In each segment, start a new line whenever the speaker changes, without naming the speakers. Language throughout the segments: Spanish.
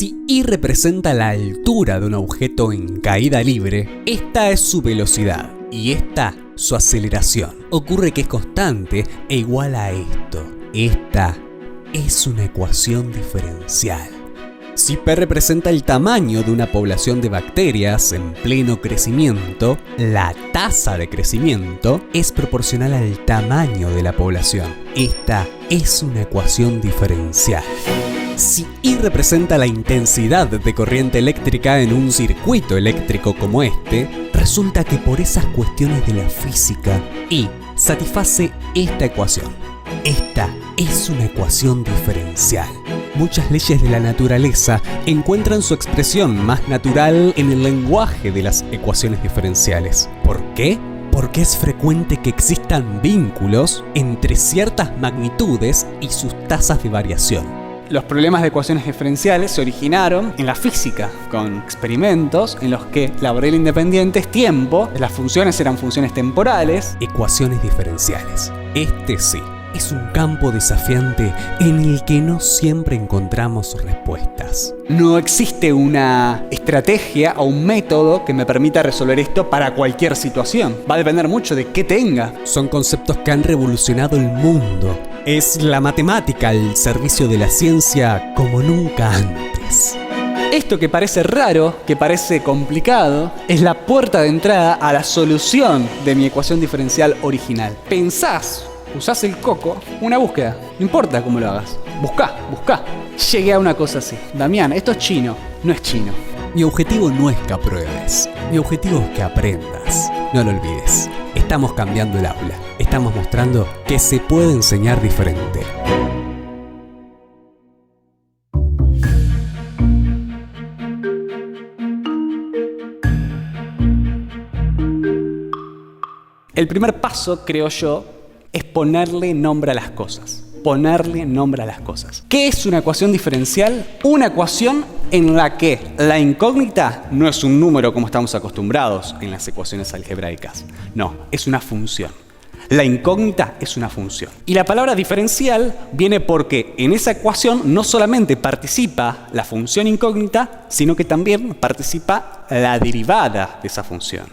Si y representa la altura de un objeto en caída libre, esta es su velocidad y esta su aceleración. Ocurre que es constante e igual a esto. Esta es una ecuación diferencial. Si P representa el tamaño de una población de bacterias en pleno crecimiento, la tasa de crecimiento es proporcional al tamaño de la población. Esta es una ecuación diferencial. Si I representa la intensidad de corriente eléctrica en un circuito eléctrico como este, resulta que por esas cuestiones de la física, I satisface esta ecuación. Esta es una ecuación diferencial. Muchas leyes de la naturaleza encuentran su expresión más natural en el lenguaje de las ecuaciones diferenciales. ¿Por qué? Porque es frecuente que existan vínculos entre ciertas magnitudes y sus tasas de variación. Los problemas de ecuaciones diferenciales se originaron en la física, con experimentos en los que la variable independiente es tiempo, las funciones eran funciones temporales. Ecuaciones diferenciales. Este sí, es un campo desafiante en el que no siempre encontramos respuestas. No existe una estrategia o un método que me permita resolver esto para cualquier situación. Va a depender mucho de qué tenga. Son conceptos que han revolucionado el mundo. Es la matemática al servicio de la ciencia como nunca antes. Esto que parece raro, que parece complicado, es la puerta de entrada a la solución de mi ecuación diferencial original. Usás el coco, una búsqueda, no importa cómo lo hagas. Buscá. Llegué a una cosa así. Damián, esto es chino, no es chino. Mi objetivo no es que apruebes, mi objetivo es que aprendas. No lo olvides, estamos cambiando el aula, estamos mostrando que se puede enseñar diferente. El primer paso, creo yo, es ponerle nombre a las cosas. ¿Qué es una ecuación diferencial? Una ecuación en la que la incógnita no es un número como estamos acostumbrados en las ecuaciones algebraicas. No, es una función. La incógnita es una función. Y la palabra diferencial viene porque en esa ecuación no solamente participa la función incógnita, sino que también participa la derivada de esa función.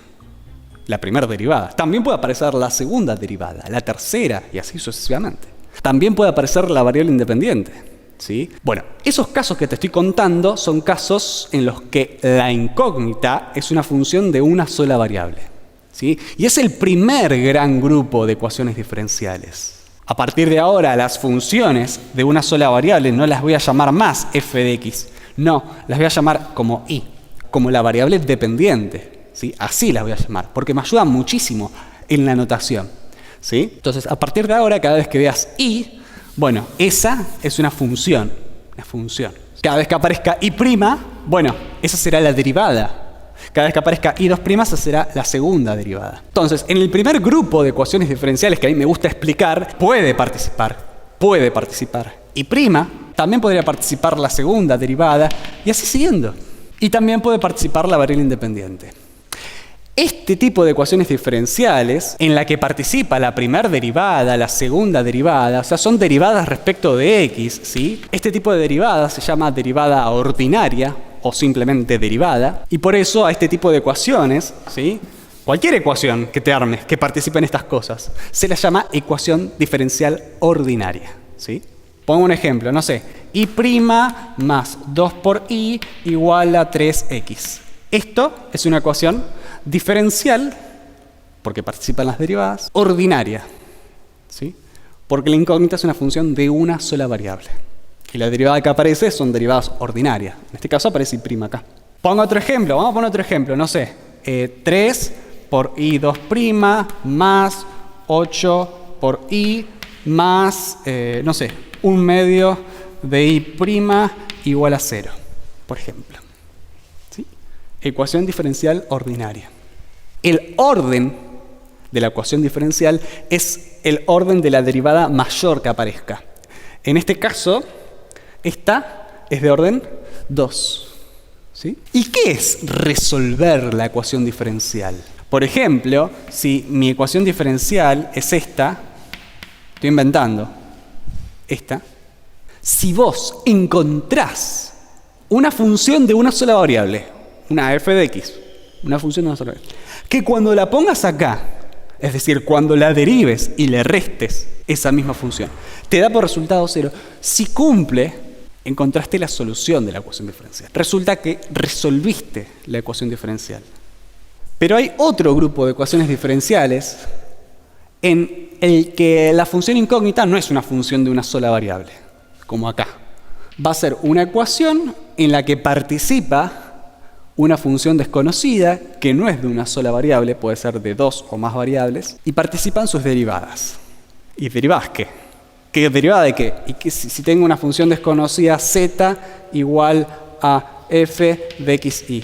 La primera derivada. También puede aparecer la segunda derivada, la tercera y así sucesivamente. También puede aparecer la variable independiente, ¿sí? Bueno, esos casos que te estoy contando son casos en los que la incógnita es una función de una sola variable, ¿sí? Y es el primer gran grupo de ecuaciones diferenciales. A partir de ahora, las funciones de una sola variable no las voy a llamar más f de x, no, las voy a llamar como i, como la variable dependiente, ¿sí? Así las voy a llamar, porque me ayudan muchísimo en la notación, ¿sí? Entonces, a partir de ahora, cada vez que veas i, bueno, esa es una función. Cada vez que aparezca i', bueno, esa será la derivada. Cada vez que aparezca i2', esa será la segunda derivada. Entonces, en el primer grupo de ecuaciones diferenciales que a mí me gusta explicar, puede participar i', también podría participar la segunda derivada, y así siguiendo. Y también puede participar la variable independiente. Este tipo de ecuaciones diferenciales, en la que participa la primera derivada, la segunda derivada, o sea, son derivadas respecto de x, ¿sí? Este tipo de derivada se llama derivada ordinaria o simplemente derivada, y por eso a este tipo de ecuaciones, ¿sí? Cualquier ecuación que te armes que participe en estas cosas, se la llama ecuación diferencial ordinaria, ¿sí? Pongo un ejemplo, no sé, i' más 2 por i igual a 3x. Esto es una ecuación diferencial, porque participan las derivadas, ordinaria, ¿sí? Porque la incógnita es una función de una sola variable. Y la derivada que aparece son derivadas ordinarias. En este caso aparece i' acá. Pongo otro ejemplo, vamos a poner otro ejemplo, no sé, 3 por i2' más 8 por i más, no sé, 1/2 de i' igual a 0, por ejemplo. ¿Sí? Ecuación diferencial ordinaria. El orden de la ecuación diferencial es el orden de la derivada mayor que aparezca. En este caso, esta es de orden 2. ¿Sí? ¿Y qué es resolver la ecuación diferencial? Por ejemplo, si mi ecuación diferencial es esta, estoy inventando, esta, si vos encontrás una función de una sola variable, una f de x, una función de una sola variable, que cuando la pongas acá, es decir, cuando la derives y le restes esa misma función, te da por resultado 0. Si cumple, encontraste la solución de la ecuación diferencial. Resulta que resolviste la ecuación diferencial. Pero hay otro grupo de ecuaciones diferenciales en el que la función incógnita no es una función de una sola variable, como acá. Va a ser una ecuación en la que participa una función desconocida que no es de una sola variable, puede ser de 2 o más variables, y participan sus derivadas. ¿Y derivadas qué? ¿Qué derivada de qué? Y que si tengo una función desconocida z igual a f de xy,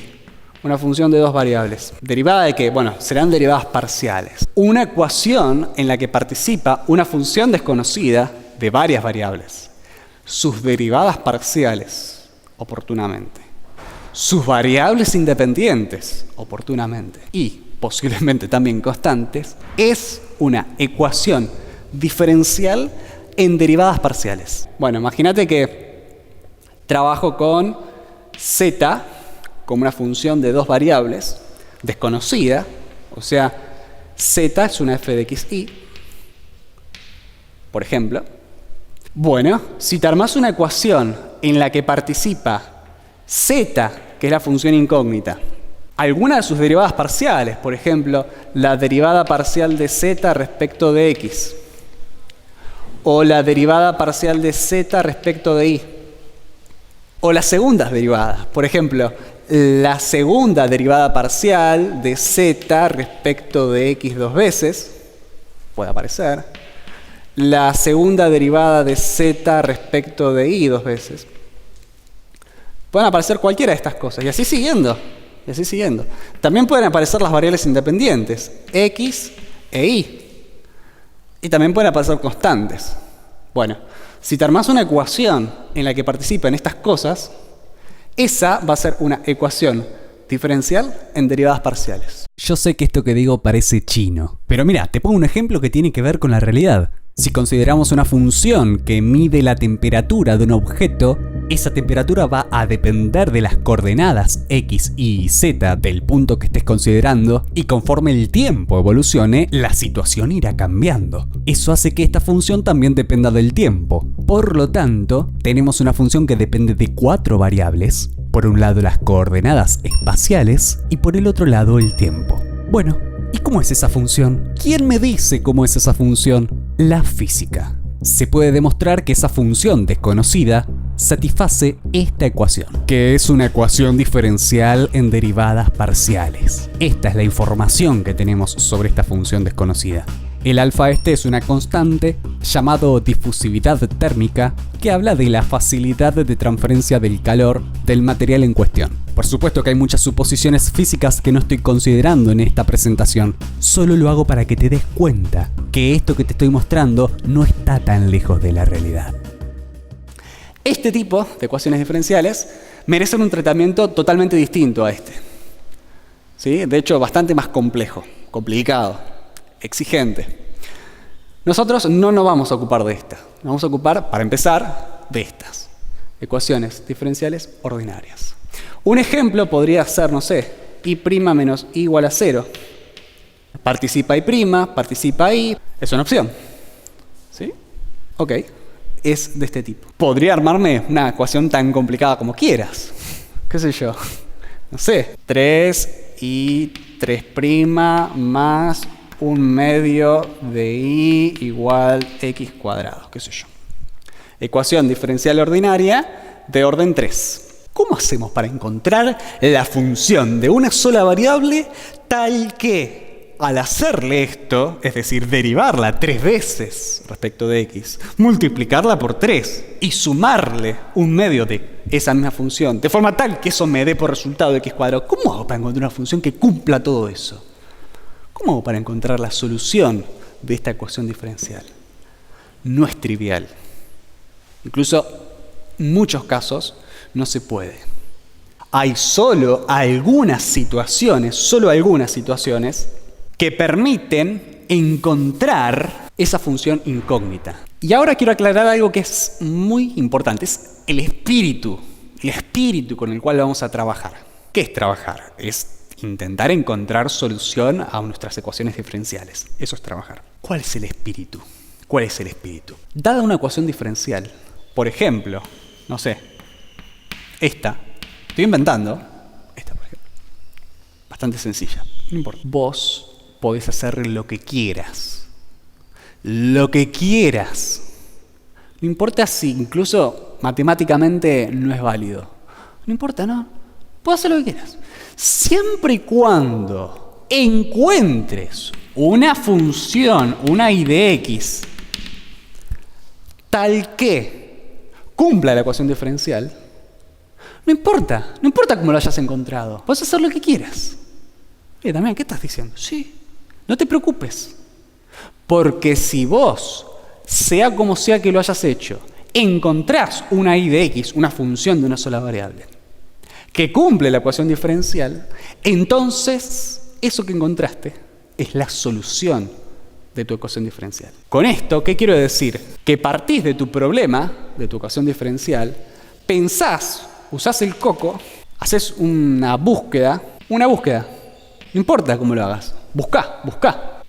una función de 2 variables. ¿Derivada de qué? Bueno, serán derivadas parciales. Una ecuación en la que participa una función desconocida de varias variables. Sus derivadas parciales, oportunamente. Sus variables independientes, oportunamente. Y posiblemente también constantes, es una ecuación diferencial en derivadas parciales. Bueno, imagínate que trabajo con z como una función de 2 variables desconocida, o sea, z es una f de xy, por ejemplo. Bueno, si te armas una ecuación en la que participa z, que es la función incógnita, alguna de sus derivadas parciales, por ejemplo, la derivada parcial de z respecto de x, o la derivada parcial de z respecto de y, o las segundas derivadas, por ejemplo, la segunda derivada parcial de z respecto de x 2 veces, puede aparecer, la segunda derivada de z respecto de y 2 veces. Pueden aparecer cualquiera de estas cosas, y así siguiendo, y así siguiendo. También pueden aparecer las variables independientes, x e y. Y también pueden aparecer constantes. Bueno, si te armas una ecuación en la que participan estas cosas, esa va a ser una ecuación diferencial en derivadas parciales.
Yo sé que esto que digo parece chino, pero mira, te pongo un ejemplo que tiene que ver con la realidad. Si consideramos una función que mide la temperatura de un objeto, esa temperatura va a depender de las coordenadas x, y z del punto que estés considerando, y conforme el tiempo evolucione, la situación irá cambiando. Eso hace que esta función también dependa del tiempo. Por lo tanto, tenemos una función que depende de 4 variables. Por un lado las coordenadas espaciales y por el otro lado el tiempo. Bueno, ¿y cómo es esa función? ¿Quién me dice cómo es esa función? La física. Se puede demostrar que esa función desconocida satisface esta ecuación, que es una ecuación diferencial en derivadas parciales. Esta es la información que tenemos sobre esta función desconocida. El alfa es una constante llamado difusividad térmica que habla de la facilidad de transferencia del calor del material en cuestión. Por supuesto que hay muchas suposiciones físicas que no estoy considerando en esta presentación. Solo lo hago para que te des cuenta que esto que te estoy mostrando no está tan lejos de la realidad.
Este tipo de ecuaciones diferenciales merecen un tratamiento totalmente distinto a este. ¿Sí? De hecho, bastante más complejo, complicado, exigente. Nosotros no nos vamos a ocupar de esta. Nos vamos a ocupar, para empezar, de estas. Ecuaciones diferenciales ordinarias. Un ejemplo podría ser, no sé, y' menos i igual a 0. Participa y', participa i. Es una opción. ¿Sí? Ok. Es de este tipo. Podría armarme una ecuación tan complicada como quieras. ¿Qué sé yo? No sé. 3i' más 1/2 de i igual x cuadrado. ¿Qué sé yo? Ecuación diferencial ordinaria de orden 3. ¿Cómo hacemos para encontrar la función de una sola variable tal que al hacerle esto, es decir, derivarla 3 veces respecto de x, multiplicarla por 3 y sumarle 1/2 de esa misma función, de forma tal que eso me dé por resultado x cuadrado? ¿Cómo hago para encontrar una función que cumpla todo eso? ¿Cómo hago para encontrar la solución de esta ecuación diferencial? No es trivial. Incluso en muchos casos no se puede. Hay solo algunas situaciones que permiten encontrar esa función incógnita. Y ahora quiero aclarar algo que es muy importante, es el espíritu el espíritu con el cual vamos a trabajar. ¿Qué es trabajar? Es intentar encontrar solución a nuestras ecuaciones diferenciales. Eso es trabajar. ¿Cuál es el espíritu? ¿Cuál es el espíritu? Dada una ecuación diferencial, por ejemplo, no sé, esta, estoy inventando, esta por ejemplo, bastante sencilla, no importa. Vos podés hacer lo que quieras. Lo que quieras. No importa si incluso matemáticamente no es válido. No importa, no. Puedes hacer lo que quieras. Siempre y cuando encuentres una función, una y de x, tal que cumpla la ecuación diferencial, no importa cómo lo hayas encontrado. Puedes hacer lo que quieras. Damián, ¿qué estás diciendo? Sí, no te preocupes. Porque si vos, sea como sea que lo hayas hecho, encontrás una y de x, una función de una sola variable, que cumple la ecuación diferencial, entonces eso que encontraste es la solución de tu ecuación diferencial. Con esto, ¿qué quiero decir? Que partís de tu problema, de tu ecuación diferencial, pensás, usás el coco, haces una búsqueda, no importa cómo lo hagas, buscá.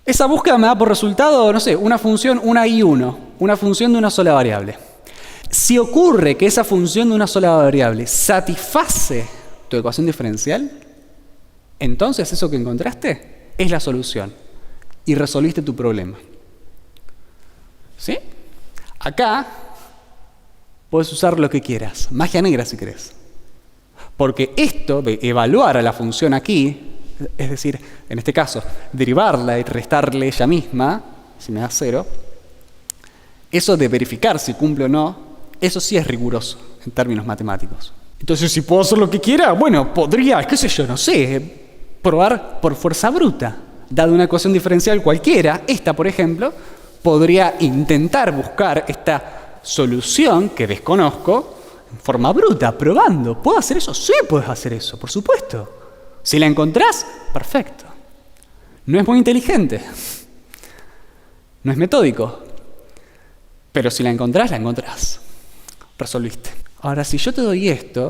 Esa búsqueda me da por resultado, no sé, una función, una y 1, una función de una sola variable. Si ocurre que esa función de una sola variable satisface tu ecuación diferencial, entonces eso que encontraste es la solución y resolviste tu problema. ¿Sí? Acá puedes usar lo que quieras, magia negra si querés. Porque esto de evaluar a la función aquí, es decir, en este caso, derivarla y restarle ella misma, si me da 0, eso de verificar si cumple o no, eso sí es riguroso en términos matemáticos. Entonces, si puedo hacer lo que quiera, bueno, podría, qué sé yo, no sé, probar por fuerza bruta. Dada una ecuación diferencial cualquiera, esta, por ejemplo, podría intentar buscar esta solución que desconozco en forma bruta, probando. ¿Puedo hacer eso? Sí, puedes hacer eso, por supuesto. Si la encontrás, perfecto. No es muy inteligente. No es metódico. Pero si la encontrás, la encontrás. Resolviste. Ahora, si yo te doy esto,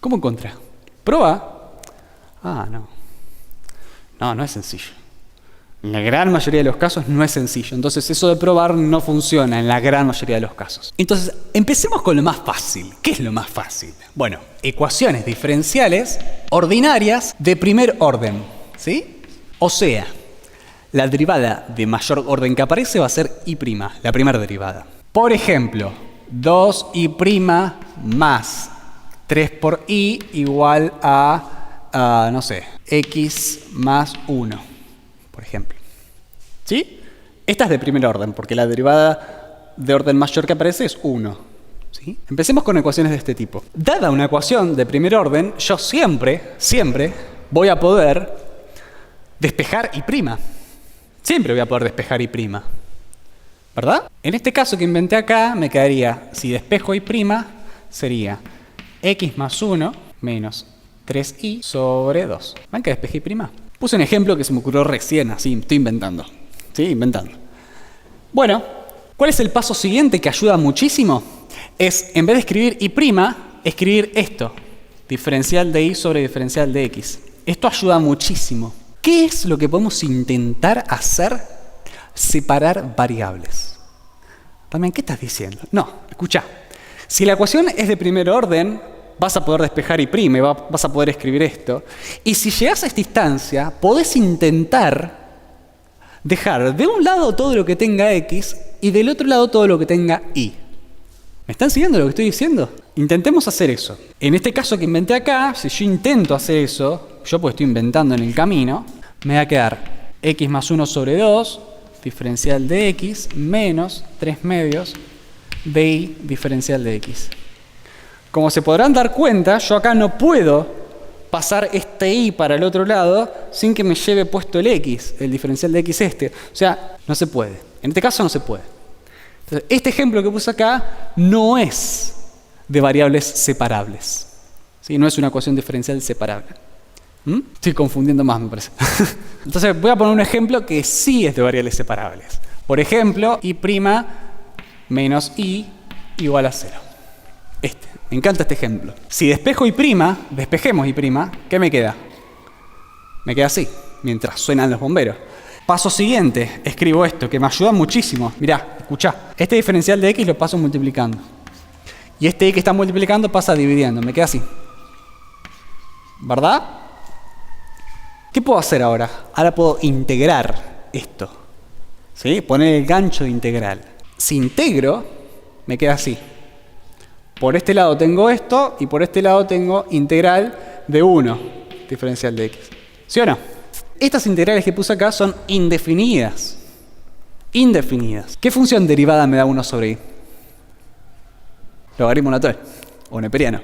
¿cómo encontrás? Prueba. No. No es sencillo. En la gran mayoría de los casos no es sencillo. Entonces eso de probar no funciona en la gran mayoría de los casos. Entonces, empecemos con lo más fácil. ¿Qué es lo más fácil? Bueno, ecuaciones diferenciales ordinarias de primer orden. ¿Sí? O sea, la derivada de mayor orden que aparece va a ser y', la primera derivada. Por ejemplo, 2y' más 3 por i igual a, no sé, x más 1, por ejemplo. ¿Sí? Esta es de primer orden, porque la derivada de orden mayor que aparece es 1. ¿Sí? Empecemos con ecuaciones de este tipo. Dada una ecuación de primer orden, yo siempre voy a poder despejar y'. Siempre voy a poder despejar y'. ¿Verdad? En este caso que inventé acá, me quedaría, si despejo y', sería x más 1 menos 3i sobre 2. ¿Ven que despejé y'? Puse un ejemplo que se me ocurrió recién, así, estoy inventando. ¿Sí? Inventando. Bueno, ¿cuál es el paso siguiente que ayuda muchísimo? Es, en vez de escribir y', escribir esto. Diferencial de i sobre diferencial de x. Esto ayuda muchísimo. ¿Qué es lo que podemos intentar hacer? Separar variables. También, ¿qué estás diciendo? No, escuchá. Si la ecuación es de primer orden, vas a poder despejar y', vas a poder escribir esto. Y si llegas a esta instancia, podés intentar dejar de un lado todo lo que tenga x y del otro lado todo lo que tenga y. ¿Me están siguiendo lo que estoy diciendo? Intentemos hacer eso. En este caso que inventé acá, si yo intento hacer eso, yo pues estoy inventando en el camino, me va a quedar x más 1 sobre 2, diferencial de x, menos 3 medios de y diferencial de x. Como se podrán dar cuenta, yo acá no puedo pasar este y para el otro lado sin que me lleve puesto el x, el diferencial de x este. O sea, no se puede. En este caso no se puede. Entonces, este ejemplo que puse acá no es de variables separables. ¿Sí? No es una ecuación diferencial separable. Estoy confundiendo más, me parece. Entonces voy a poner un ejemplo que sí es de variables separables. Por ejemplo, y' menos i igual a 0. Este. Me encanta este ejemplo. Si despejemos y', ¿qué me queda? Me queda así, mientras suenan los bomberos. Paso siguiente, escribo esto, que me ayuda muchísimo. Mirá, escuchá. Este diferencial de x lo paso multiplicando. Y este y que está multiplicando pasa dividiendo. Me queda así. ¿Verdad? ¿Qué puedo hacer ahora? Ahora puedo integrar esto. ¿Sí? Poner el gancho de integral. Si integro, me queda así. Por este lado tengo esto y por este lado tengo integral de 1, diferencial de x. ¿Sí o no? Estas integrales que puse acá son indefinidas. Indefinidas. ¿Qué función derivada me da 1 sobre i? Logaritmo natural o neperiano.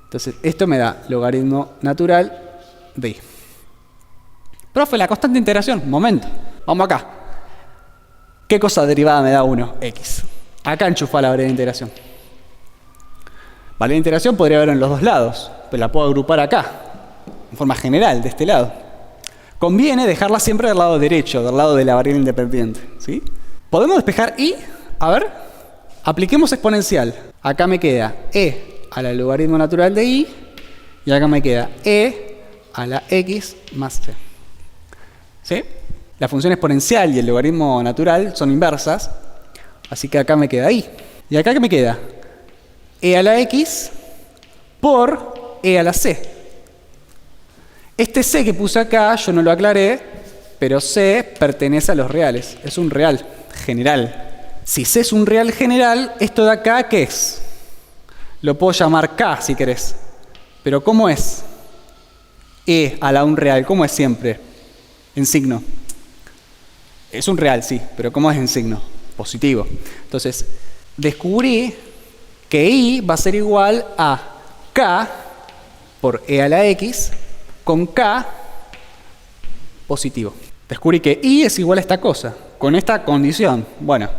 Entonces, esto me da logaritmo natural de i. Profe, la constante de integración. Momento. Vamos acá. ¿Qué cosa derivada me da 1? X. Acá enchufa la variedad de integración. Variedad de integración podría haber en los dos lados, pero la puedo agrupar acá, en forma general, de este lado. Conviene dejarla siempre del lado derecho, del lado de la variable independiente. ¿Sí? ¿Podemos despejar y? A ver, apliquemos exponencial. Acá me queda e a la logaritmo natural de i y acá me queda e a la x más c. ¿Sí? La función exponencial y el logaritmo natural son inversas, así que acá me queda i. ¿Y acá qué me queda? E a la x por e a la c. Este c que puse acá, yo no lo aclaré, pero c pertenece a los reales. Es un real general. Si c es un real general, esto de acá, ¿qué es? Lo puedo llamar k si querés. Pero ¿cómo es? E a la un real, ¿cómo es siempre? En signo. Es un real, sí, pero ¿cómo es en signo? Positivo. Entonces, descubrí que i va a ser igual a k por e a la x con k positivo. Descubrí que i es igual a esta cosa, con esta condición. Bueno,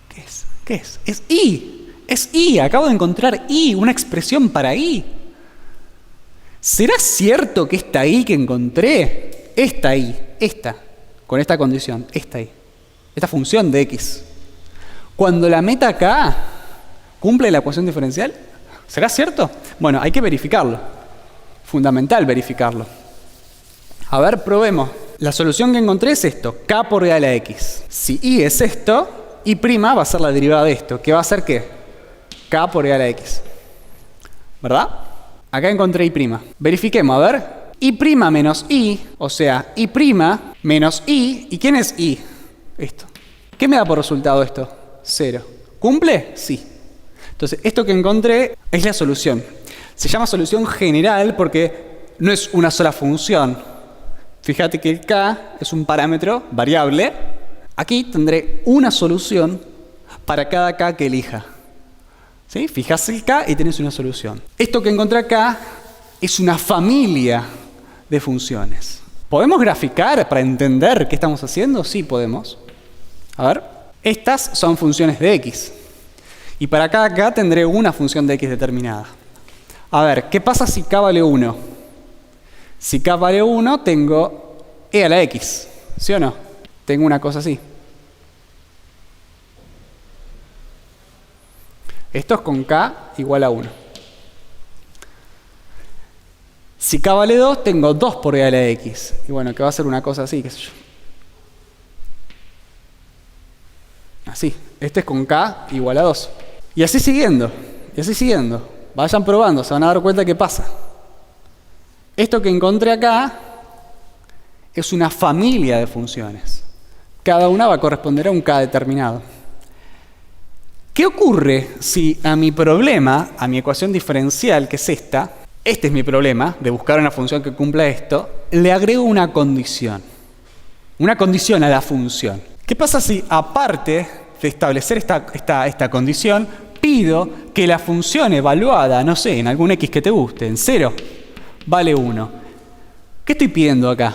¿qué es? ¿Qué es? Es i. Es i. Acabo de encontrar i, una expresión para i. ¿Será cierto que esta i que encontré, esta i, esta, con esta condición, esta i, esta función de x, cuando la meta acá, cumple la ecuación diferencial? ¿Será cierto? Bueno, hay que verificarlo. Fundamental verificarlo. A ver, probemos. La solución que encontré es esto, k por e a la x. Si i es esto, i' va a ser la derivada de esto, que va a ser ¿qué? K por e a la x. ¿Verdad? Acá encontré i'. Verifiquemos, a ver. I' menos i, o sea, i' menos i. ¿Y quién es i? Esto. ¿Qué me da por resultado esto? 0. ¿Cumple? Sí. Entonces, esto que encontré es la solución. Se llama solución general porque no es una sola función. Fíjate que el k es un parámetro variable. Aquí tendré una solución para cada k que elija. ¿Sí? Fijás el k y tenés una solución. Esto que encontré acá es una familia de funciones. ¿Podemos graficar para entender qué estamos haciendo? Sí, podemos. A ver. Estas son funciones de x. Y para cada k tendré una función de x determinada. A ver, ¿qué pasa si k vale 1? Si k vale 1, tengo e a la x. ¿Sí o no? Tengo una cosa así. Esto es con k igual a 1. Si k vale 2, tengo 2 por e a la x. Y bueno, que va a ser una cosa así, qué sé yo. Así. Este es con k igual a 2. Y así siguiendo. Y así siguiendo. Vayan probando, se van a dar cuenta qué pasa. Esto que encontré acá es una familia de funciones. Cada una va a corresponder a un k determinado. ¿Qué ocurre si a mi problema, a mi ecuación diferencial, que es esta, este es mi problema, de buscar una función que cumpla esto, le agrego una condición? Una condición a la función. ¿Qué pasa si, aparte de establecer esta condición, pido que la función evaluada, no sé, en algún x que te guste, en 0, vale 1? ¿Qué estoy pidiendo acá?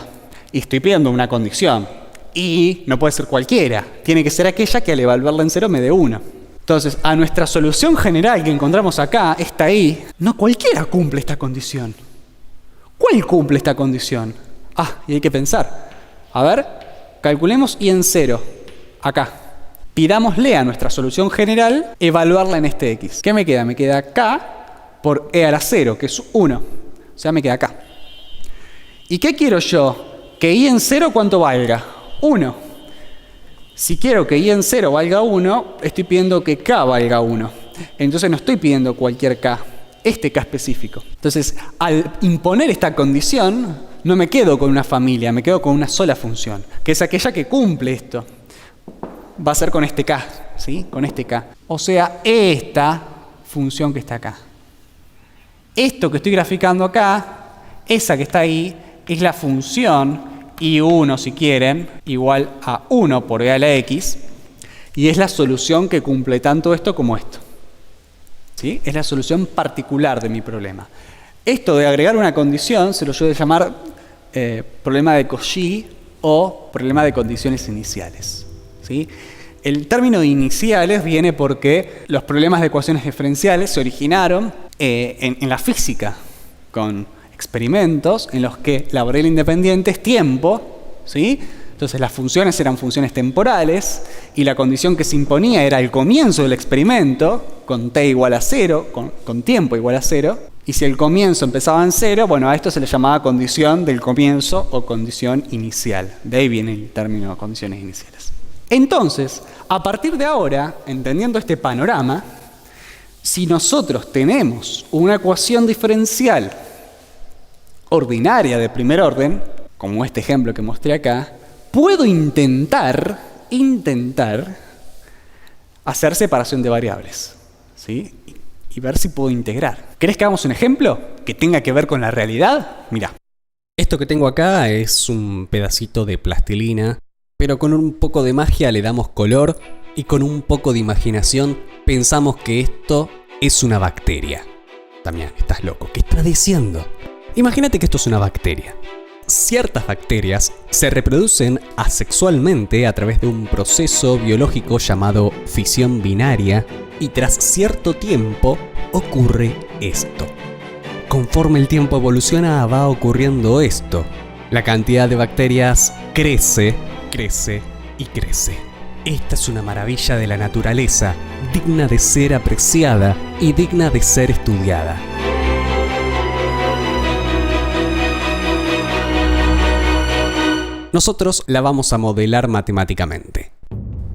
Y estoy pidiendo una condición. Y no puede ser cualquiera. Tiene que ser aquella que al evaluarla en 0 me dé 1. Entonces, a nuestra solución general que encontramos acá, esta i, no cualquiera cumple esta condición. ¿Cuál cumple esta condición? Ah, y hay que pensar. A ver, calculemos i en 0. Acá. Pidámosle a nuestra solución general evaluarla en este x. ¿Qué me queda? Me queda k por e a la 0, que es 1. O sea, me queda k. ¿Y qué quiero yo? Que i en 0, ¿cuánto valga? 1. Si quiero que i en 0 valga 1, estoy pidiendo que k valga 1. Entonces no estoy pidiendo cualquier k, este k específico. Entonces, al imponer esta condición, no me quedo con una familia, me quedo con una sola función, que es aquella que cumple esto. Va a ser con este k, ¿sí? Con este k. O sea, esta función que está acá. Esto que estoy graficando acá, esa que está ahí, es la función i1, si quieren, igual a 1 por e a la x, y es la solución que cumple tanto esto como esto. ¿Sí? Es la solución particular de mi problema. Esto de agregar una condición se lo suele llamar problema de Cauchy o problema de condiciones iniciales. ¿Sí? El término de iniciales viene porque los problemas de ecuaciones diferenciales se originaron en la física, con experimentos en los que la variable independiente es tiempo, ¿sí? Entonces las funciones eran funciones temporales y la condición que se imponía era el comienzo del experimento, con t igual a 0, con tiempo igual a 0, y si el comienzo empezaba en 0, bueno, a esto se le llamaba condición del comienzo o condición inicial. De ahí viene el término condiciones iniciales. Entonces, a partir de ahora, entendiendo este panorama, si nosotros tenemos una ecuación diferencial ordinaria de primer orden, como este ejemplo que mostré acá, puedo intentar hacer separación de variables, ¿sí? Y ver si puedo integrar. ¿Querés que hagamos un ejemplo que tenga que ver con la realidad? Mirá.
Esto que tengo acá es un pedacito de plastilina, pero con un poco de magia le damos color y con un poco de imaginación pensamos que esto es una bacteria. También, estás loco, ¿qué estás diciendo? Imagínate que esto es una bacteria. Ciertas bacterias se reproducen asexualmente a través de un proceso biológico llamado fisión binaria y tras cierto tiempo ocurre esto. Conforme el tiempo evoluciona va ocurriendo esto. La cantidad de bacterias crece y crece. Esta es una maravilla de la naturaleza, digna de ser apreciada y digna de ser estudiada. Nosotros la vamos a modelar matemáticamente.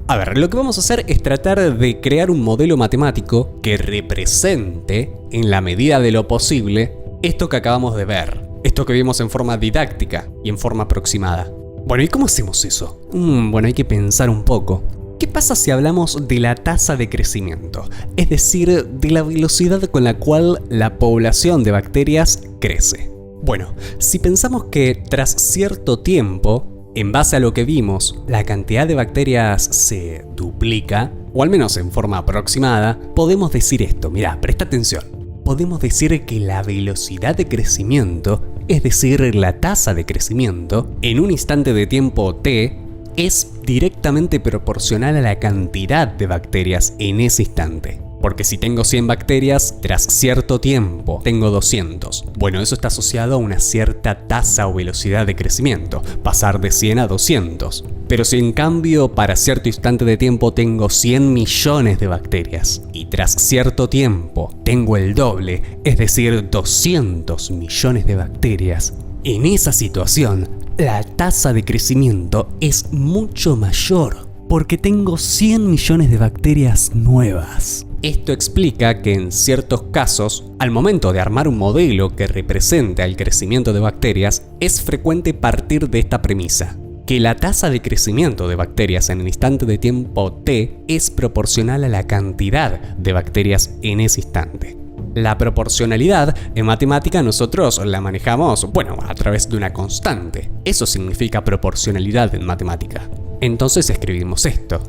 A ver, lo que vamos a hacer es tratar de crear un modelo matemático que represente, en la medida de lo posible, esto que acabamos de ver. Esto que vimos en forma didáctica y en forma aproximada. Bueno, ¿y cómo hacemos eso? Bueno, hay que pensar un poco. ¿Qué pasa si hablamos de la tasa de crecimiento? Es decir, de la velocidad con la cual la población de bacterias crece. Bueno, si pensamos que tras cierto tiempo, en base a lo que vimos, la cantidad de bacterias se duplica, o al menos en forma aproximada, podemos decir esto, mirá, presta atención. Podemos decir que la velocidad de crecimiento, es decir, la tasa de crecimiento, en un instante de tiempo t, es directamente proporcional a la cantidad de bacterias en ese instante. Porque si tengo 100 bacterias, tras cierto tiempo tengo 200. Bueno, eso está asociado a una cierta tasa o velocidad de crecimiento, pasar de 100 a 200. Pero si en cambio para cierto instante de tiempo tengo 100 millones de bacterias y tras cierto tiempo tengo el doble, es decir, 200 millones de bacterias, en esa situación la tasa de crecimiento es mucho mayor porque tengo 100 millones de bacterias nuevas. Esto explica que en ciertos casos, al momento de armar un modelo que represente el crecimiento de bacterias, es frecuente partir de esta premisa, que la tasa de crecimiento de bacterias en el instante de tiempo t es proporcional a la cantidad de bacterias en ese instante. La proporcionalidad en matemática nosotros la manejamos, a través de una constante. Eso significa proporcionalidad en matemática. Entonces escribimos esto.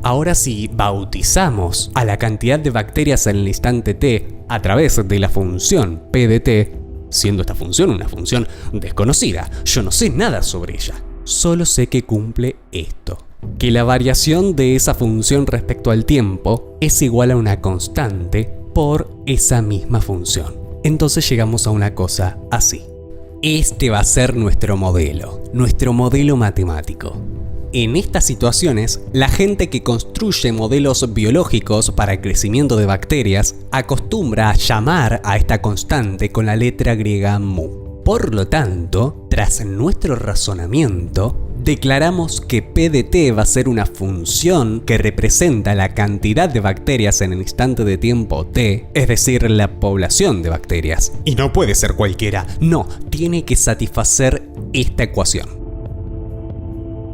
Ahora si bautizamos a la cantidad de bacterias en el instante t a través de la función p de t, siendo esta función una función desconocida, yo no sé nada sobre ella, solo sé que cumple esto, que la variación de esa función respecto al tiempo es igual a una constante por esa misma función. Entonces llegamos a una cosa así. Este va a ser nuestro modelo matemático. En estas situaciones, la gente que construye modelos biológicos para el crecimiento de bacterias acostumbra a llamar a esta constante con la letra griega mu. Por lo tanto, tras nuestro razonamiento, declaramos que P de t va a ser una función que representa la cantidad de bacterias en el instante de tiempo t, es decir, la población de bacterias. Y no puede ser cualquiera, no, tiene que satisfacer esta ecuación.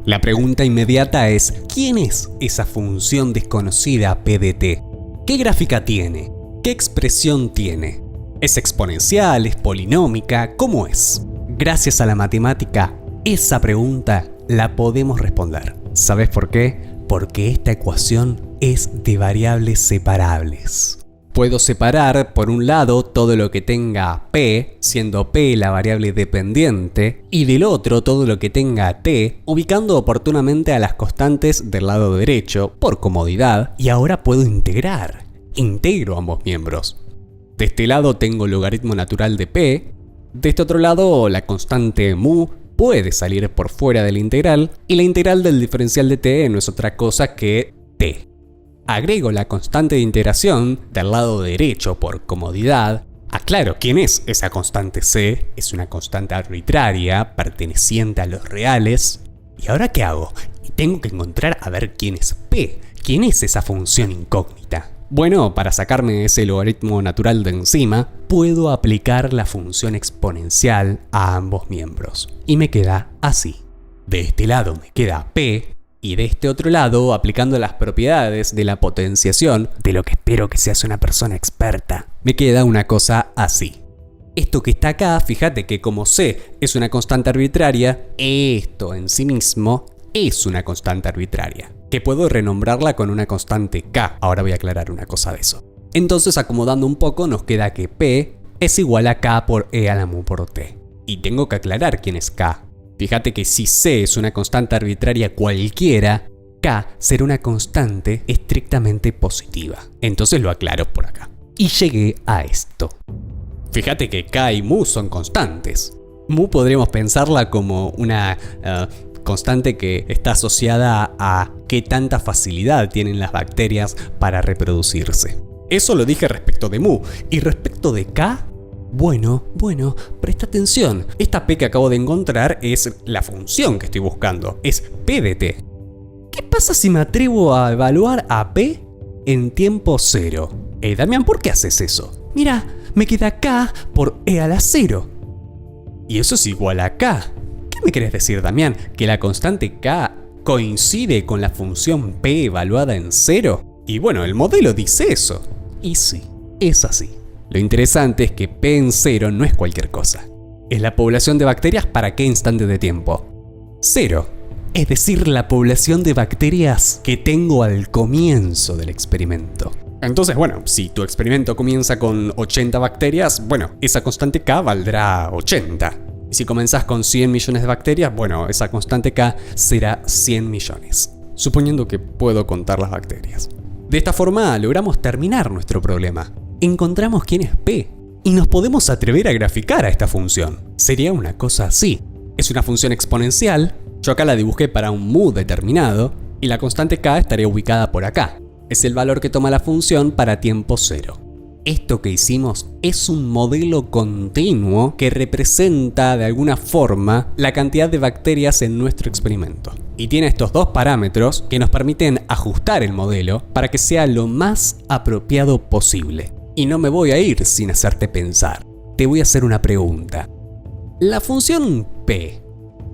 La pregunta inmediata es, ¿quién es esa función desconocida P de t? ¿Qué gráfica tiene? ¿Qué expresión tiene? ¿Es exponencial? ¿Es polinómica? ¿Cómo es? Gracias a la matemática, esa pregunta la podemos responder. ¿Sabes por qué? Porque esta ecuación es de variables separables. Puedo separar, por un lado, todo lo que tenga p, siendo p la variable dependiente, y del otro todo lo que tenga t, ubicando oportunamente a las constantes del lado derecho, por comodidad, y ahora puedo integrar. Integro ambos miembros. De este lado tengo el logaritmo natural de p, de este otro lado la constante mu puede salir por fuera de la integral, y la integral del diferencial de t no es otra cosa que t. Agrego la constante de integración del lado derecho por comodidad. Aclaro quién es esa constante c, es una constante arbitraria perteneciente a los reales. ¿Y ahora qué hago? Tengo que encontrar a ver quién es p, quién es esa función incógnita. Bueno, para sacarme ese logaritmo natural de encima, puedo aplicar la función exponencial a ambos miembros. Y me queda así. De este lado me queda p, y de este otro lado, aplicando las propiedades de la potenciación, de lo que espero que seas una persona experta, me queda una cosa así. Esto que está acá, fíjate que como c es una constante arbitraria, esto en sí mismo es una constante arbitraria, que puedo renombrarla con una constante k. Ahora voy a aclarar una cosa de eso. Entonces, acomodando un poco, nos queda que p es igual a k por e a la mu por t. Y tengo que aclarar quién es k. Fíjate que si c es una constante arbitraria cualquiera, k será una constante estrictamente positiva. Entonces lo aclaro por acá. Y llegué a esto. Fíjate que k y mu son constantes. Mu podríamos pensarla como una constante que está asociada a qué tanta facilidad tienen las bacterias para reproducirse. Eso lo dije respecto de mu. Y respecto de k, bueno, presta atención. Esta p que acabo de encontrar es la función que estoy buscando. Es p de t. ¿Qué pasa si me atrevo a evaluar a p en tiempo cero? Damián, ¿por qué haces eso? Mira, me queda k por e a la 0. Y eso es igual a k. ¿Qué me querés decir, Damián? ¿Que la constante k coincide con la función p evaluada en 0? Y bueno, el modelo dice eso. Y sí, es así. Lo interesante es que p en 0 no es cualquier cosa. Es la población de bacterias para qué instante de tiempo. 0. Es decir, la población de bacterias que tengo al comienzo del experimento. Entonces, bueno, si tu experimento comienza con 80 bacterias, bueno, esa constante k valdrá 80. Y si comenzás con 100 millones de bacterias, bueno, esa constante k será 100 millones. Suponiendo que puedo contar las bacterias. De esta forma logramos terminar nuestro problema. Encontramos quién es p y nos podemos atrever a graficar a esta función. Sería una cosa así. Es una función exponencial, yo acá la dibujé para un mu determinado, y la constante k estaría ubicada por acá. Es el valor que toma la función para tiempo 0. Esto que hicimos es un modelo continuo que representa de alguna forma la cantidad de bacterias en nuestro experimento. Y tiene estos dos parámetros que nos permiten ajustar el modelo para que sea lo más apropiado posible. Y no me voy a ir sin hacerte pensar. Te voy a hacer una pregunta. ¿La función p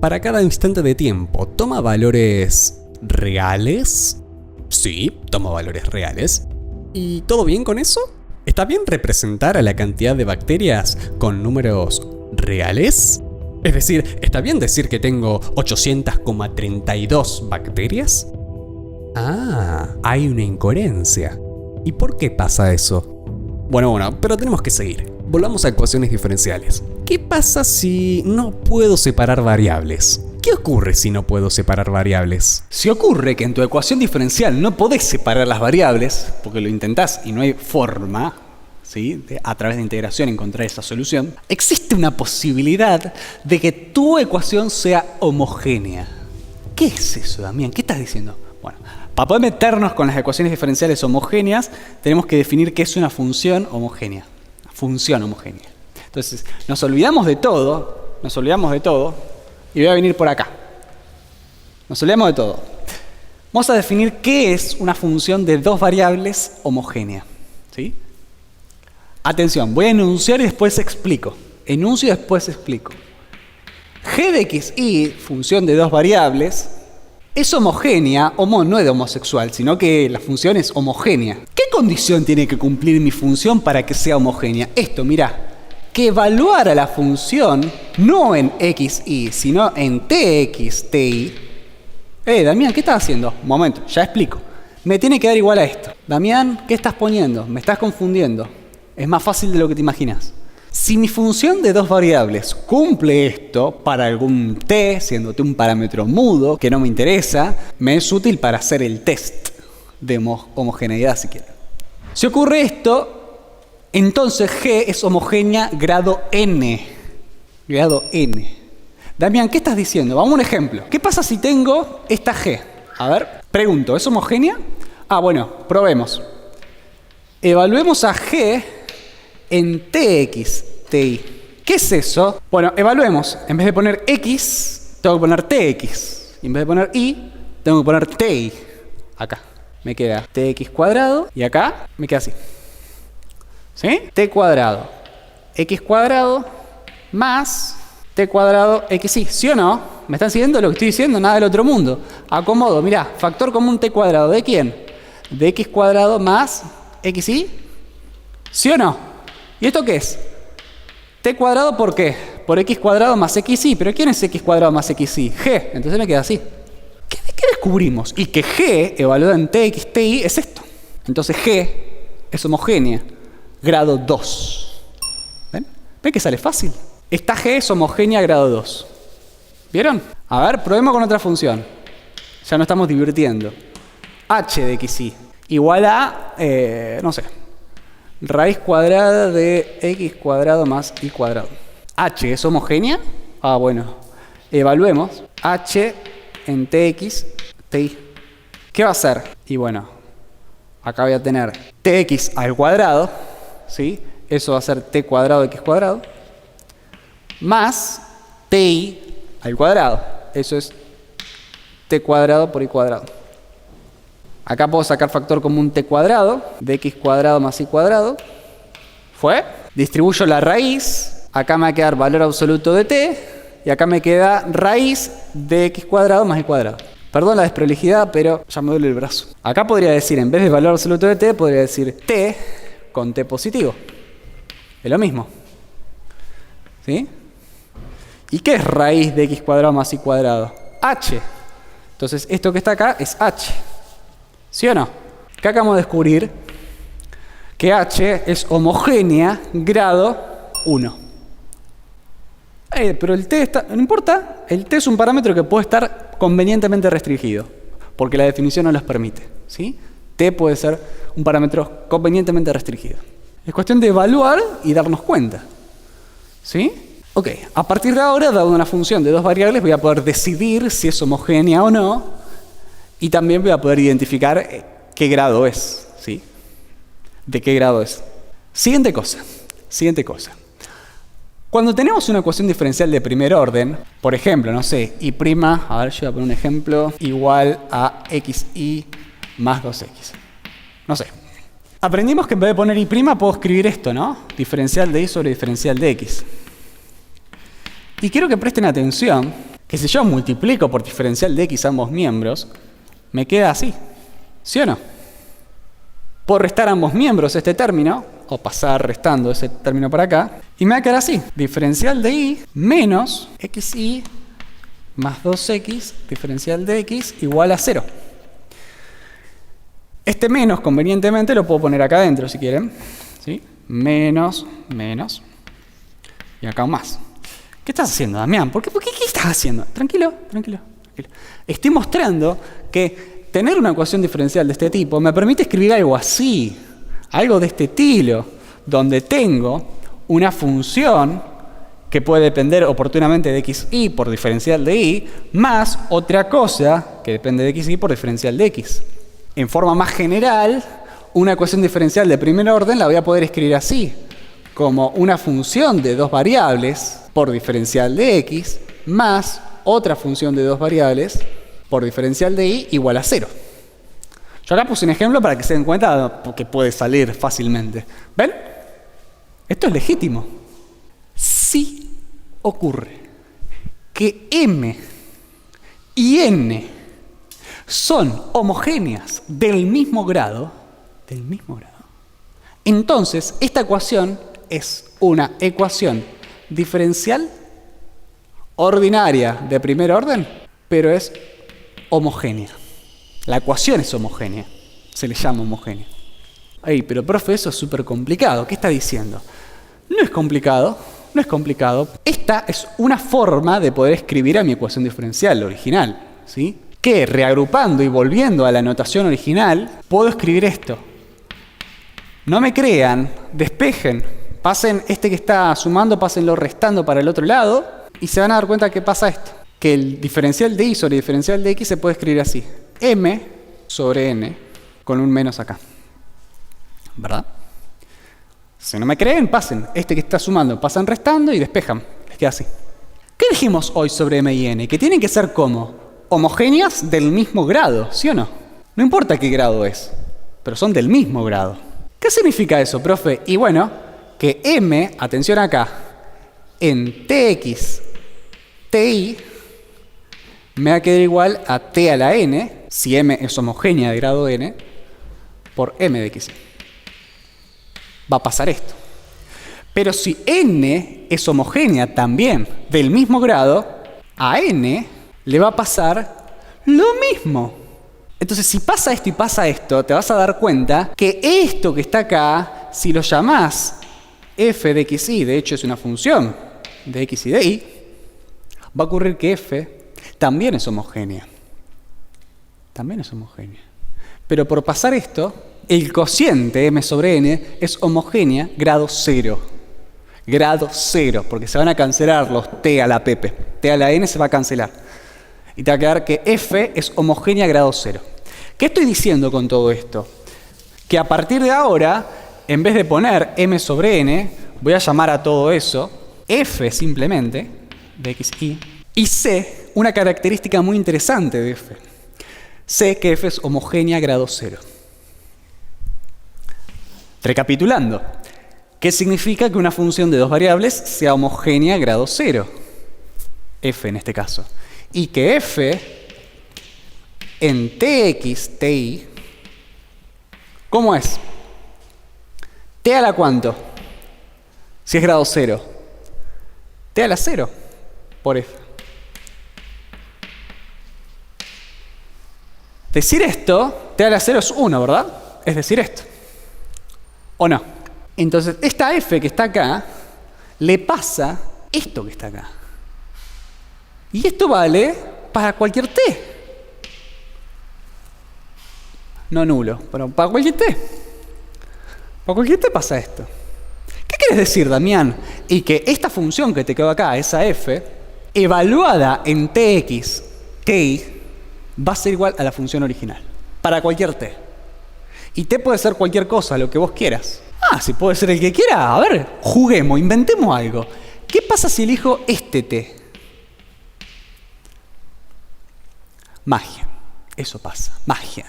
para cada instante de tiempo toma valores reales? Sí, toma valores reales. ¿Y todo bien con eso? ¿Está bien representar a la cantidad de bacterias con números reales? Es decir, ¿está bien decir que tengo 800,32 bacterias? Ah, hay una incoherencia. ¿Y por qué pasa eso? Bueno, pero tenemos que seguir. Volvamos a ecuaciones diferenciales. ¿Qué pasa si no puedo separar variables? ¿Qué ocurre si no puedo separar variables?
Si ocurre que en tu ecuación diferencial no podés separar las variables, porque lo intentás y no hay forma, ¿sí?, a través de integración encontrar esa solución, existe una posibilidad de que tu ecuación sea homogénea. ¿Qué ¿Qué es eso, Damián? ¿Qué estás diciendo? Bueno, para poder meternos con las ecuaciones diferenciales homogéneas, tenemos que definir qué es una función homogénea. Una función homogénea. Entonces, nos olvidamos de todo, y voy a venir por acá. Nos olvidamos de todo. Vamos a definir qué es una función de dos variables homogénea. ¿Sí? Atención, voy a enunciar y después explico. Enuncio y después explico. G de x, y, función de dos variables, es homogénea, no es de homosexual, sino que la función es homogénea. ¿Qué condición tiene que cumplir mi función para que sea homogénea? Esto, mirá, que evaluara la función no en x, y, sino en tx, ti. Damián, ¿qué estás haciendo? Un momento, ya explico. Me tiene que dar igual a esto. Damián, ¿qué estás poniendo? Me estás confundiendo. Es más fácil de lo que te imaginas. Si mi función de dos variables cumple esto para algún t, siendo t un parámetro mudo, que no me interesa, me es útil para hacer el test de homogeneidad, si quieren. Si ocurre esto, entonces G es homogénea grado n. Grado n. Damián, ¿qué estás diciendo? Vamos a un ejemplo. ¿Qué pasa si tengo esta G? A ver, pregunto, ¿es homogénea? Bueno, probemos. Evaluemos a G en tx, ti. ¿Qué es eso? Bueno, evaluemos. En vez de poner x, tengo que poner tx. Y en vez de poner y, tengo que poner ti. Acá. Me queda tx cuadrado y acá me queda así. ¿Sí? T cuadrado, x cuadrado más t cuadrado xy. ¿Sí o no? ¿Me están siguiendo lo que estoy diciendo? Nada del otro mundo. Acomodo, mirá, factor común t cuadrado. ¿De quién? De x cuadrado más xy. ¿Sí o no? ¿Y esto qué es? T cuadrado, ¿por qué? Por x cuadrado más xy. ¿Pero quién es x cuadrado más xy? G. Entonces me queda así. ¿Qué descubrimos? Y que G, evaluado en tx, ti, es esto. Entonces G es homogénea. Grado 2. ¿Ven? ¿Ven que sale fácil? Esta G es homogénea grado 2. ¿Vieron? A ver, probemos con otra función. Ya nos estamos divirtiendo. H de xy igual a, no sé, raíz cuadrada de x cuadrado más y cuadrado. H es homogénea. Bueno. Evaluemos. H en tx, ti. ¿Qué va a ser? Y bueno, acá voy a tener tx al cuadrado. ¿Sí? Eso va a ser t cuadrado de x cuadrado. Más ti al cuadrado. Eso es t cuadrado por y cuadrado. Acá puedo sacar factor común t cuadrado de x cuadrado más y cuadrado. ¿Fue? Distribuyo la raíz. Acá me va a quedar valor absoluto de t. Y acá me queda raíz de x cuadrado más y cuadrado. Perdón la desprolijidad, pero ya me duele el brazo. Acá podría decir, en vez de valor absoluto de t, podría decir t con t positivo. Es lo mismo. ¿Sí? ¿Y qué es raíz de x cuadrado más y cuadrado? H. Entonces, esto que está acá es h. ¿Sí o no? Acá acabamos de descubrir que h es homogénea grado 1. Pero el t está... No importa. El t es un parámetro que puede estar convenientemente restringido. Porque la definición no los permite. ¿Sí? T puede ser un parámetro convenientemente restringido. Es cuestión de evaluar y darnos cuenta. ¿Sí? Ok. A partir de ahora, dado una función de dos variables, voy a poder decidir si es homogénea o no. Y también voy a poder identificar qué grado es. ¿Sí? ¿De qué grado es? Siguiente cosa. Cuando tenemos una ecuación diferencial de primer orden, por ejemplo, no sé, y prima, a ver, yo voy a poner un ejemplo, igual a xy más 2x. No sé. Aprendimos que en vez de poner y prima puedo escribir esto, ¿no? Diferencial de y sobre diferencial de x. Y quiero que presten atención que si yo multiplico por diferencial de x ambos miembros, me queda así. ¿Sí o no? Puedo restar ambos miembros este término, o pasar restando ese término para acá, y me va a quedar así. Diferencial de y menos xy más 2x, diferencial de x, igual a 0. Este menos, convenientemente, lo puedo poner acá adentro, si quieren. ¿Sí? Menos, y acá un más. ¿Qué estás haciendo, Damián? ¿Qué estás haciendo? Tranquilo. Estoy mostrando que tener una ecuación diferencial de este tipo me permite escribir algo así, algo de este estilo, donde tengo una función que puede depender oportunamente de xy por diferencial de y, más otra cosa que depende de xy por diferencial de x. En forma más general, una ecuación diferencial de primer orden la voy a poder escribir así, como una función de dos variables por diferencial de x, más otra función de dos variables por diferencial de y igual a 0. Yo acá puse un ejemplo para que se den cuenta que puede salir fácilmente. ¿Ven? Esto es legítimo. Si ocurre que m y n son homogéneas del mismo grado, entonces esta ecuación es una ecuación diferencial ordinaria de primer orden, pero es homogénea. La ecuación es homogénea, se le llama homogénea. Ay, pero profe, eso es súper complicado. ¿Qué está diciendo? No es complicado, no es complicado. Esta es una forma de poder escribir a mi ecuación diferencial original, ¿sí? Que reagrupando y volviendo a la notación original, puedo escribir esto. No me crean, despejen, pasen este que está sumando, pásenlo restando para el otro lado y se van a dar cuenta que pasa esto. Que el diferencial de y sobre diferencial de x se puede escribir así. M sobre n con un menos acá. ¿Verdad? Si no me creen, pasen. Este que está sumando, pasan restando y despejan. Les queda así. ¿Qué dijimos hoy sobre m y n? Que tienen que ser como homogéneas del mismo grado, ¿sí o no? No importa qué grado es, pero son del mismo grado. ¿Qué significa eso, profe? Y bueno, que m, atención acá, en tx, ti, me va a quedar igual a t a la n, si m es homogénea de grado n, por m de xy. Va a pasar esto. Pero si n es homogénea también del mismo grado, a n le va a pasar lo mismo. Entonces, si pasa esto y pasa esto, te vas a dar cuenta que esto que está acá, si lo llamás f de xy, de hecho es una función de x y de y, va a ocurrir que f también es homogénea. También es homogénea. Pero por pasar esto, el cociente m sobre n es homogénea grado 0. Grado 0, porque se van a cancelar los t a la pp. T a la n se va a cancelar. Y te va a quedar que f es homogénea grado 0. ¿Qué estoy diciendo con todo esto? Que a partir de ahora, en vez de poner m sobre n, voy a llamar a todo eso f simplemente, de xy, y sé una característica muy interesante de f. Sé que f es homogénea grado 0. Recapitulando, ¿qué significa que una función de dos variables sea homogénea grado 0? F en este caso. Y que f en tx, ti, ¿cómo es? ¿T a la cuánto? Si es grado 0. T a la 0 por f. Decir esto, t a la 0 es 1, ¿verdad? Es decir esto. ¿O no? Entonces, esta f que está acá, le pasa esto que está acá. Y esto vale para cualquier t. No nulo, pero para cualquier t. Para cualquier t pasa esto. ¿Qué quieres decir, Damián? Y que esta función que te quedó acá, esa f, evaluada en tx, ti, va a ser igual a la función original. Para cualquier t. Y t puede ser cualquier cosa, lo que vos quieras. Ah, si puede ser el que quiera. A ver, juguemos, inventemos algo. ¿Qué pasa si elijo este t? Magia. Eso pasa, magia.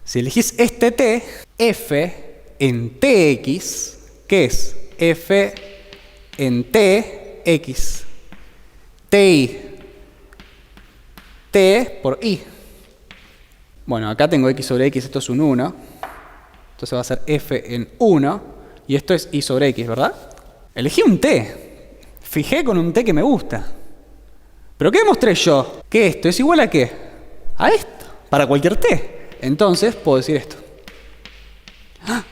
Si elegís este t, f en tx, ¿qué es? F en tx, ti, t por i. Bueno, acá tengo x sobre x, esto es un 1. Entonces va a ser f en 1. Y esto es i sobre x, ¿verdad? Elegí un t. Fijé con un t que me gusta. ¿Pero qué demostré yo? Que esto es igual a ¿qué? A esto. Para cualquier t. Entonces puedo decir esto. ¡Ah!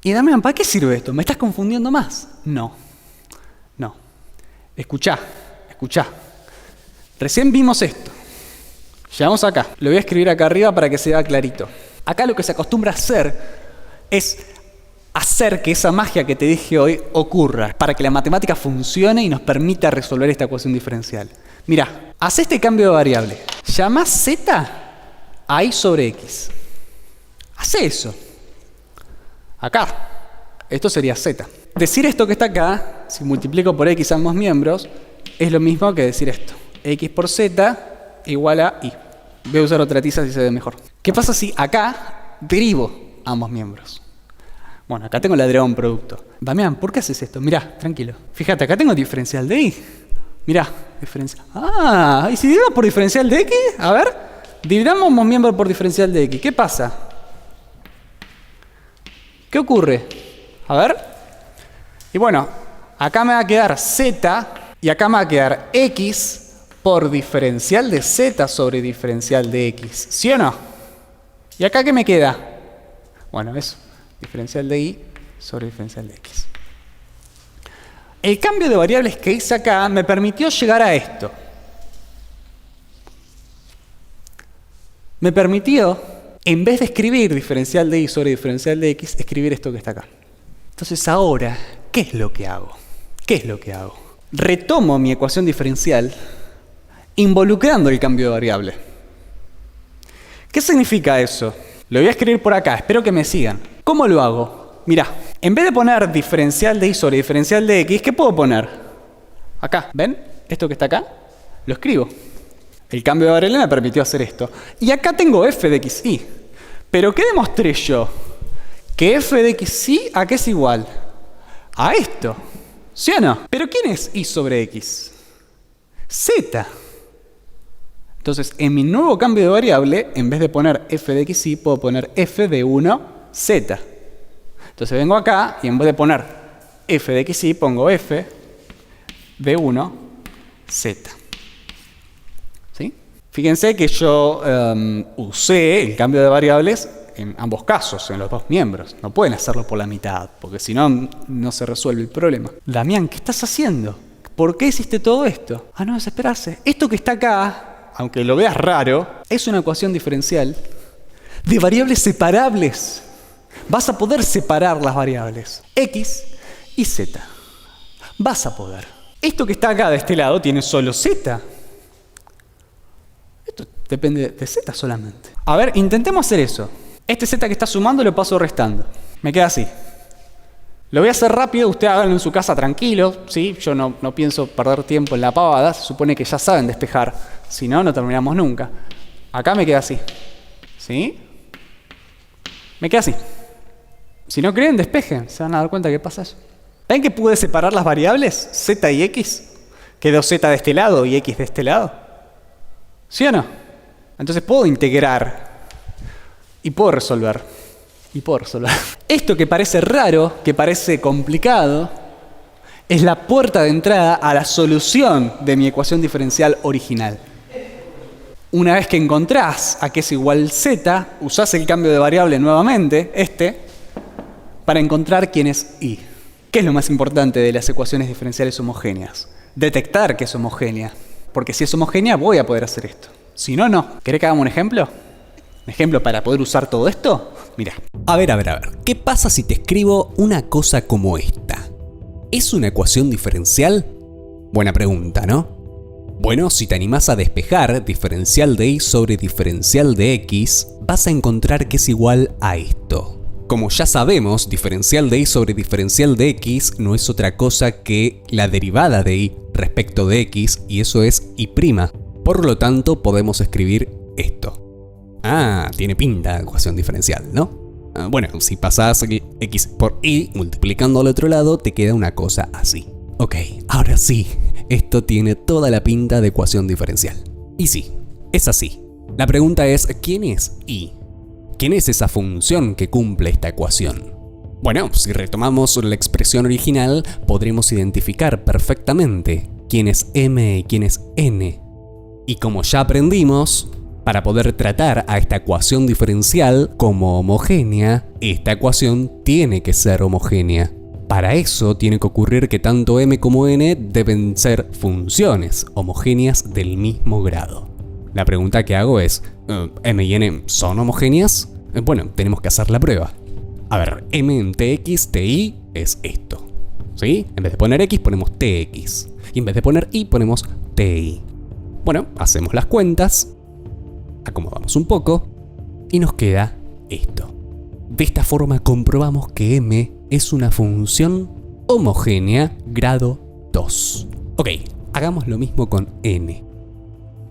Y Damián, ¿para qué sirve esto? ¿Me estás confundiendo más? No. No. Escuchá. Recién vimos esto. Llegamos acá. Lo voy a escribir acá arriba para que se vea clarito. Acá lo que se acostumbra a hacer es hacer que esa magia que te dije hoy ocurra, para que la matemática funcione y nos permita resolver esta ecuación diferencial. Mirá, haz este cambio de variable. Llama z a y sobre x. Hace eso. Acá. Esto sería z. Decir esto que está acá, si multiplico por x ambos miembros, es lo mismo que decir esto. X por z igual a y. Voy a usar otra tiza si se ve mejor. ¿Qué pasa si acá derivo ambos miembros? Bueno, acá tengo la derivada de un producto. Damián, ¿por qué haces esto? Mirá, tranquilo. Fíjate, acá tengo diferencial de y. Mirá, diferencial. Ah, ¿y si dividimos por diferencial de x? A ver, dividamos ambos miembros por diferencial de x. ¿Qué pasa? ¿Qué ocurre? A ver. Y bueno, acá me va a quedar z y acá me va a quedar x por diferencial de z sobre diferencial de x. ¿Sí o no? ¿Y acá qué me queda? Bueno, eso. Diferencial de y sobre diferencial de x. El cambio de variables que hice acá me permitió llegar a esto. Me permitió, en vez de escribir diferencial de y sobre diferencial de x, escribir esto que está acá. Entonces ahora, ¿qué es lo que hago? ¿Qué es lo que hago? Retomo mi ecuación diferencial involucrando el cambio de variable. ¿Qué significa eso? Lo voy a escribir por acá, espero que me sigan. ¿Cómo lo hago? Mirá, en vez de poner diferencial de y sobre diferencial de x, ¿qué puedo poner? Acá, ¿ven? Esto que está acá, lo escribo. El cambio de variable me permitió hacer esto. Y acá tengo f de xy. ¿Pero qué demostré yo? Que f de xy, ¿a qué es igual? A esto. ¿Sí o no? ¿Pero quién es y sobre x? Z. Entonces, en mi nuevo cambio de variable, en vez de poner f de xy, puedo poner f de 1z. Entonces vengo acá y en vez de poner f de xy, pongo f de 1z. ¿Sí? Fíjense que yo usé el cambio de variables en ambos casos, en los dos miembros. No pueden hacerlo por la mitad, porque si no, no se resuelve el problema. Damián, ¿qué estás haciendo? ¿Por qué hiciste todo esto? Ah, no, desesperarse. Esto que está acá, aunque lo veas raro, es una ecuación diferencial de variables separables. Vas a poder separar las variables x y z. Vas a poder. Esto que está acá de este lado tiene solo z. Esto depende de z solamente. A ver, intentemos hacer eso. Este z que está sumando lo paso restando. Me queda así. Lo voy a hacer rápido, ustedes háganlo en su casa tranquilo, ¿sí? Yo no pienso perder tiempo en la pavada, se supone que ya saben despejar, si no, no terminamos nunca. Acá me queda así, ¿sí? Me queda así. Si no creen, despejen, se van a dar cuenta que pasa eso. ¿Ven que pude separar las variables z y x? Quedó z de este lado y x de este lado. ¿Sí o no? Entonces puedo integrar y puedo resolver. Esto que parece raro, que parece complicado, es la puerta de entrada a la solución de mi ecuación diferencial original. Una vez que encontrás a que es igual z, usás el cambio de variable nuevamente, para encontrar quién es y. ¿Qué es lo más importante de las ecuaciones diferenciales homogéneas? Detectar que es homogénea. Porque si es homogénea voy a poder hacer esto. Si no, no. ¿Querés que hagamos un ejemplo? ¿Un ejemplo para poder usar todo esto? Mira.
A ver. ¿Qué pasa si te escribo una cosa como esta? ¿Es una ecuación diferencial? Buena pregunta, ¿no? Bueno, si te animás a despejar diferencial de y sobre diferencial de x, vas a encontrar que es igual a esto. Como ya sabemos, diferencial de y sobre diferencial de x no es otra cosa que la derivada de y respecto de x, y eso es y'. Por lo tanto, podemos escribir esto. Ah, tiene pinta de ecuación diferencial, ¿no? Bueno, si pasás x por y multiplicando al otro lado, te queda una cosa así. Ok, ahora sí, esto tiene toda la pinta de ecuación diferencial. Y sí, es así. La pregunta es, ¿quién es y? ¿Quién es esa función que cumple esta ecuación? Bueno, si retomamos la expresión original, podremos identificar perfectamente quién es m y quién es n. Y como ya aprendimos, para poder tratar a esta ecuación diferencial como homogénea, esta ecuación tiene que ser homogénea. Para eso tiene que ocurrir que tanto m como n deben ser funciones homogéneas del mismo grado. La pregunta que hago es, ¿m y n son homogéneas? Bueno, tenemos que hacer la prueba. A ver, m en tx, ti es esto, ¿sí? En vez de poner x ponemos tx. Y en vez de poner y ponemos ti. Bueno, hacemos las cuentas, acomodamos un poco y nos queda esto. De esta forma comprobamos que m es una función homogénea grado 2. Ok, hagamos lo mismo con n.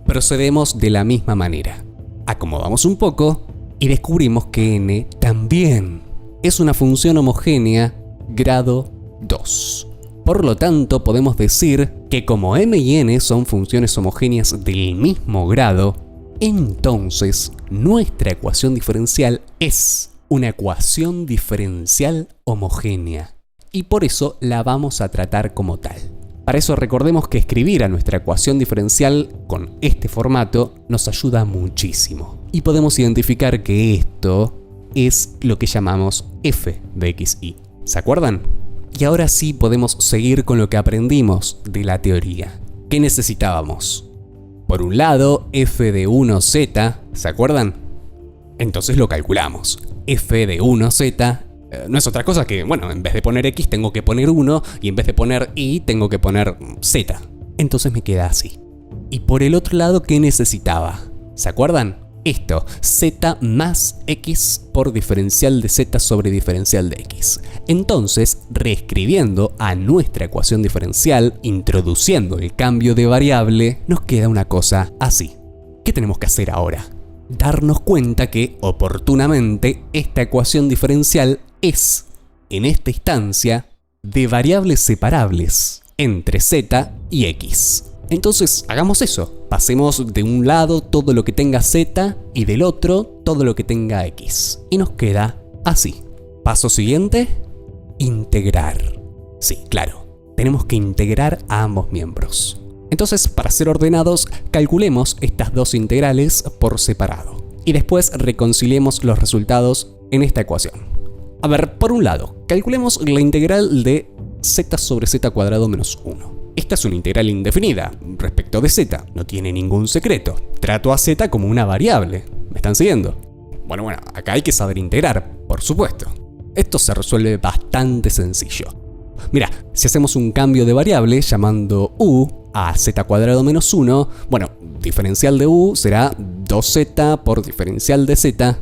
Procedemos de la misma manera. Acomodamos un poco y descubrimos que n también es una función homogénea grado 2. Por lo tanto, podemos decir que como m y n son funciones homogéneas del mismo grado, entonces nuestra ecuación diferencial es una ecuación diferencial homogénea. Y por eso la vamos a tratar como tal. Para eso recordemos que escribir a nuestra ecuación diferencial con este formato nos ayuda muchísimo. Y podemos identificar que esto es lo que llamamos f de x, y. ¿Se acuerdan? Y ahora sí podemos seguir con lo que aprendimos de la teoría. ¿Qué necesitábamos? Por un lado, f de 1z, ¿se acuerdan? Entonces lo calculamos. F de 1z no es otra cosa que, bueno, en vez de poner x tengo que poner 1 y en vez de poner y tengo que poner z. Entonces me queda así. Y por el otro lado, ¿qué necesitaba? ¿Se acuerdan? Esto, z más x por diferencial de z sobre diferencial de x. Entonces, reescribiendo a nuestra ecuación diferencial, introduciendo el cambio de variable, nos queda una cosa así. ¿Qué tenemos que hacer ahora? Darnos cuenta que, oportunamente, esta ecuación diferencial es, en esta instancia, de variables separables entre z y x. Entonces, hagamos eso. Pasemos de un lado todo lo que tenga z y del otro todo lo que tenga x. Y nos queda así. Paso siguiente, integrar. Sí, claro, tenemos que integrar a ambos miembros. Entonces, para ser ordenados, calculemos estas dos integrales por separado. Y después reconciliemos los resultados en esta ecuación. A ver, por un lado, calculemos la integral de z sobre z cuadrado menos 1. Esta es una integral indefinida respecto de z, no tiene ningún secreto. Trato a z como una variable. ¿Me están siguiendo? Bueno, acá hay que saber integrar, por supuesto. Esto se resuelve bastante sencillo. Mira, si hacemos un cambio de variable llamando u a z cuadrado menos 1, bueno, diferencial de u será 2z por diferencial de z,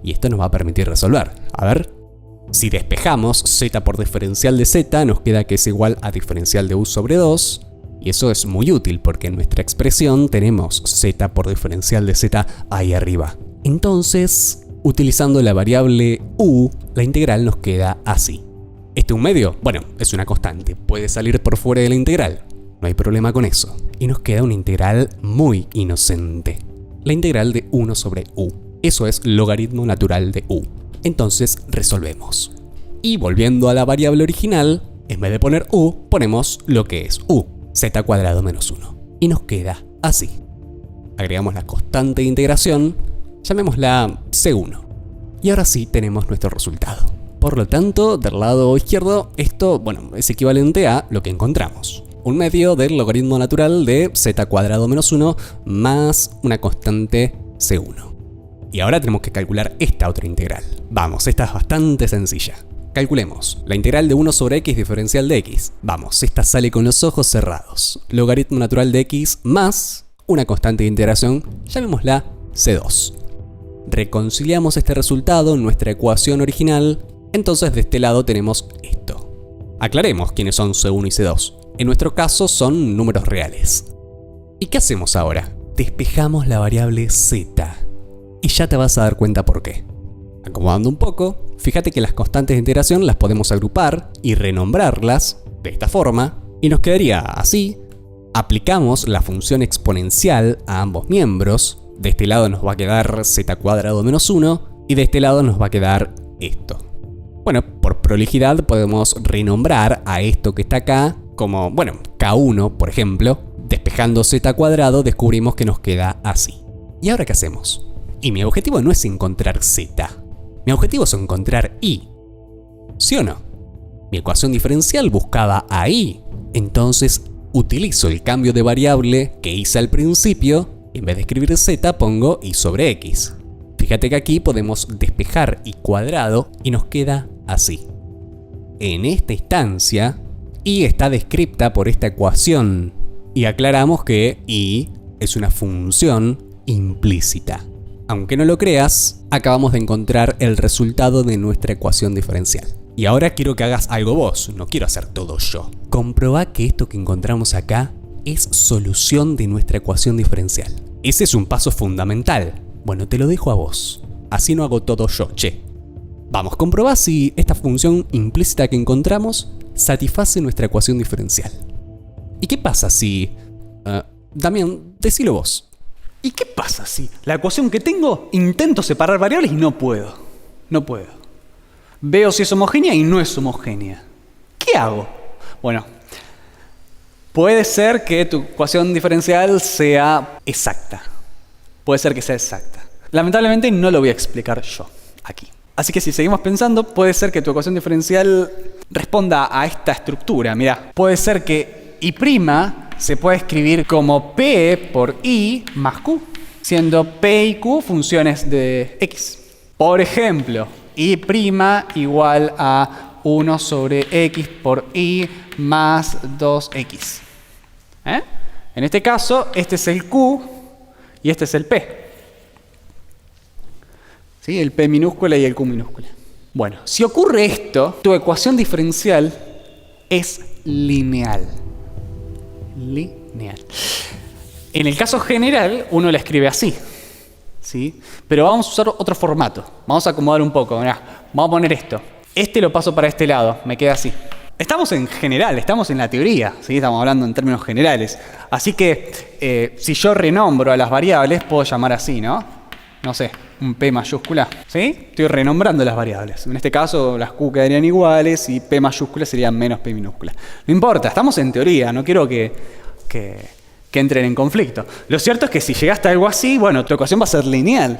y esto nos va a permitir resolver. A ver. Si despejamos z por diferencial de z, nos queda que es igual a diferencial de u sobre 2, y eso es muy útil porque en nuestra expresión tenemos z por diferencial de z ahí arriba. Entonces, utilizando la variable u, la integral nos queda así. ¿Este un medio? Bueno, es una constante, puede salir por fuera de la integral, no hay problema con eso. Y nos queda una integral muy inocente, la integral de 1 sobre u. Eso es logaritmo natural de u. Entonces resolvemos. Y volviendo a la variable original, en vez de poner u, ponemos lo que es u, z cuadrado menos 1. Y nos queda así. Agregamos la constante de integración, llamémosla c1. Y ahora sí tenemos nuestro resultado. Por lo tanto, del lado izquierdo, esto, bueno, es equivalente a lo que encontramos. Un medio del logaritmo natural de z cuadrado menos 1 más una constante c1. Y ahora tenemos que calcular esta otra integral. Vamos, esta es bastante sencilla. Calculemos. La integral de 1 sobre x diferencial de x. Vamos, esta sale con los ojos cerrados. Logaritmo natural de x más una constante de integración, llamémosla c2. Reconciliamos este resultado en nuestra ecuación original. Entonces de este lado tenemos esto. Aclaremos quiénes son c1 y c2. En nuestro caso son números reales. ¿Y qué hacemos ahora? Despejamos la variable z. Y ya te vas a dar cuenta por qué. Acomodando un poco, fíjate que las constantes de integración las podemos agrupar y renombrarlas de esta forma, y nos quedaría así. Aplicamos la función exponencial a ambos miembros. De este lado nos va a quedar z cuadrado menos 1, y de este lado nos va a quedar esto. Bueno, por prolijidad podemos renombrar a esto que está acá como, bueno, k1, por ejemplo. Despejando z cuadrado descubrimos que nos queda así. ¿Y ahora qué hacemos? Y mi objetivo no es encontrar z. Mi objetivo es encontrar y. ¿Sí o no? Mi ecuación diferencial buscaba a y. Entonces utilizo el cambio de variable que hice al principio. Y en vez de escribir z pongo y sobre x. Fíjate que aquí podemos despejar y cuadrado y nos queda así. En esta instancia, y está descripta por esta ecuación. Y aclaramos que y es una función implícita. Aunque no lo creas, acabamos de encontrar el resultado de nuestra ecuación diferencial. Y ahora quiero que hagas algo vos, no quiero hacer todo yo. Comprobá que esto que encontramos acá es solución de nuestra ecuación diferencial. Ese es un paso fundamental. Bueno, te lo dejo a vos. Así no hago todo yo, che. Vamos, comprobá si esta función implícita que encontramos satisface nuestra ecuación diferencial. ¿Y qué pasa si... Damián, decilo vos.
¿Y qué pasa si la ecuación que tengo intento separar variables y no puedo? No puedo. Veo si es homogénea y no es homogénea. ¿Qué hago? Bueno, puede ser que tu ecuación diferencial sea exacta. Puede ser que sea exacta. Lamentablemente no lo voy a explicar yo aquí. Así que si seguimos pensando, puede ser que tu ecuación diferencial responda a esta estructura. Mirá, puede ser que y' se puede escribir como P por I más Q, siendo P y Q funciones de X. Por ejemplo, I' igual a 1 sobre X por I más 2X. En este caso, este es el Q y este es el P. ¿Sí? El P minúscula y el Q minúscula. Bueno, si ocurre esto, tu ecuación diferencial es lineal. Lineal. En el caso general, uno la escribe así. ¿Sí? Pero vamos a usar otro formato. Vamos a acomodar un poco. Mirá, vamos a poner esto. Este lo paso para este lado. Me queda así. Estamos en general, estamos en la teoría. ¿Sí? Estamos hablando en términos generales. Así que si yo renombro a las variables, puedo llamar así, ¿no? No sé, un P mayúscula. ¿Sí? Estoy renombrando las variables. En este caso, las Q quedarían iguales y P mayúscula sería menos P minúscula. No importa, estamos en teoría. No quiero que entren en conflicto. Lo cierto es que si llegaste a algo así, bueno, tu ecuación va a ser lineal.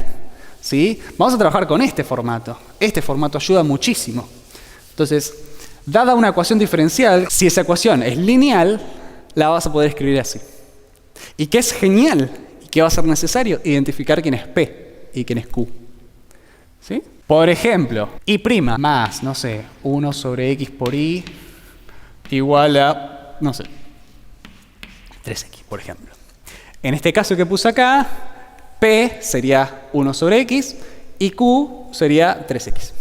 ¿Sí? Vamos a trabajar con este formato. Este formato ayuda muchísimo. Entonces, dada una ecuación diferencial, si esa ecuación es lineal, la vas a poder escribir así. Y que es genial, y que va a ser necesario identificar quién es P y quién es Q. ¿Sí? Por ejemplo, I' más, no sé, 1 sobre X por I igual a, no sé, 3X, por ejemplo. En este caso que puse acá, P sería 1 sobre X y Q sería 3X.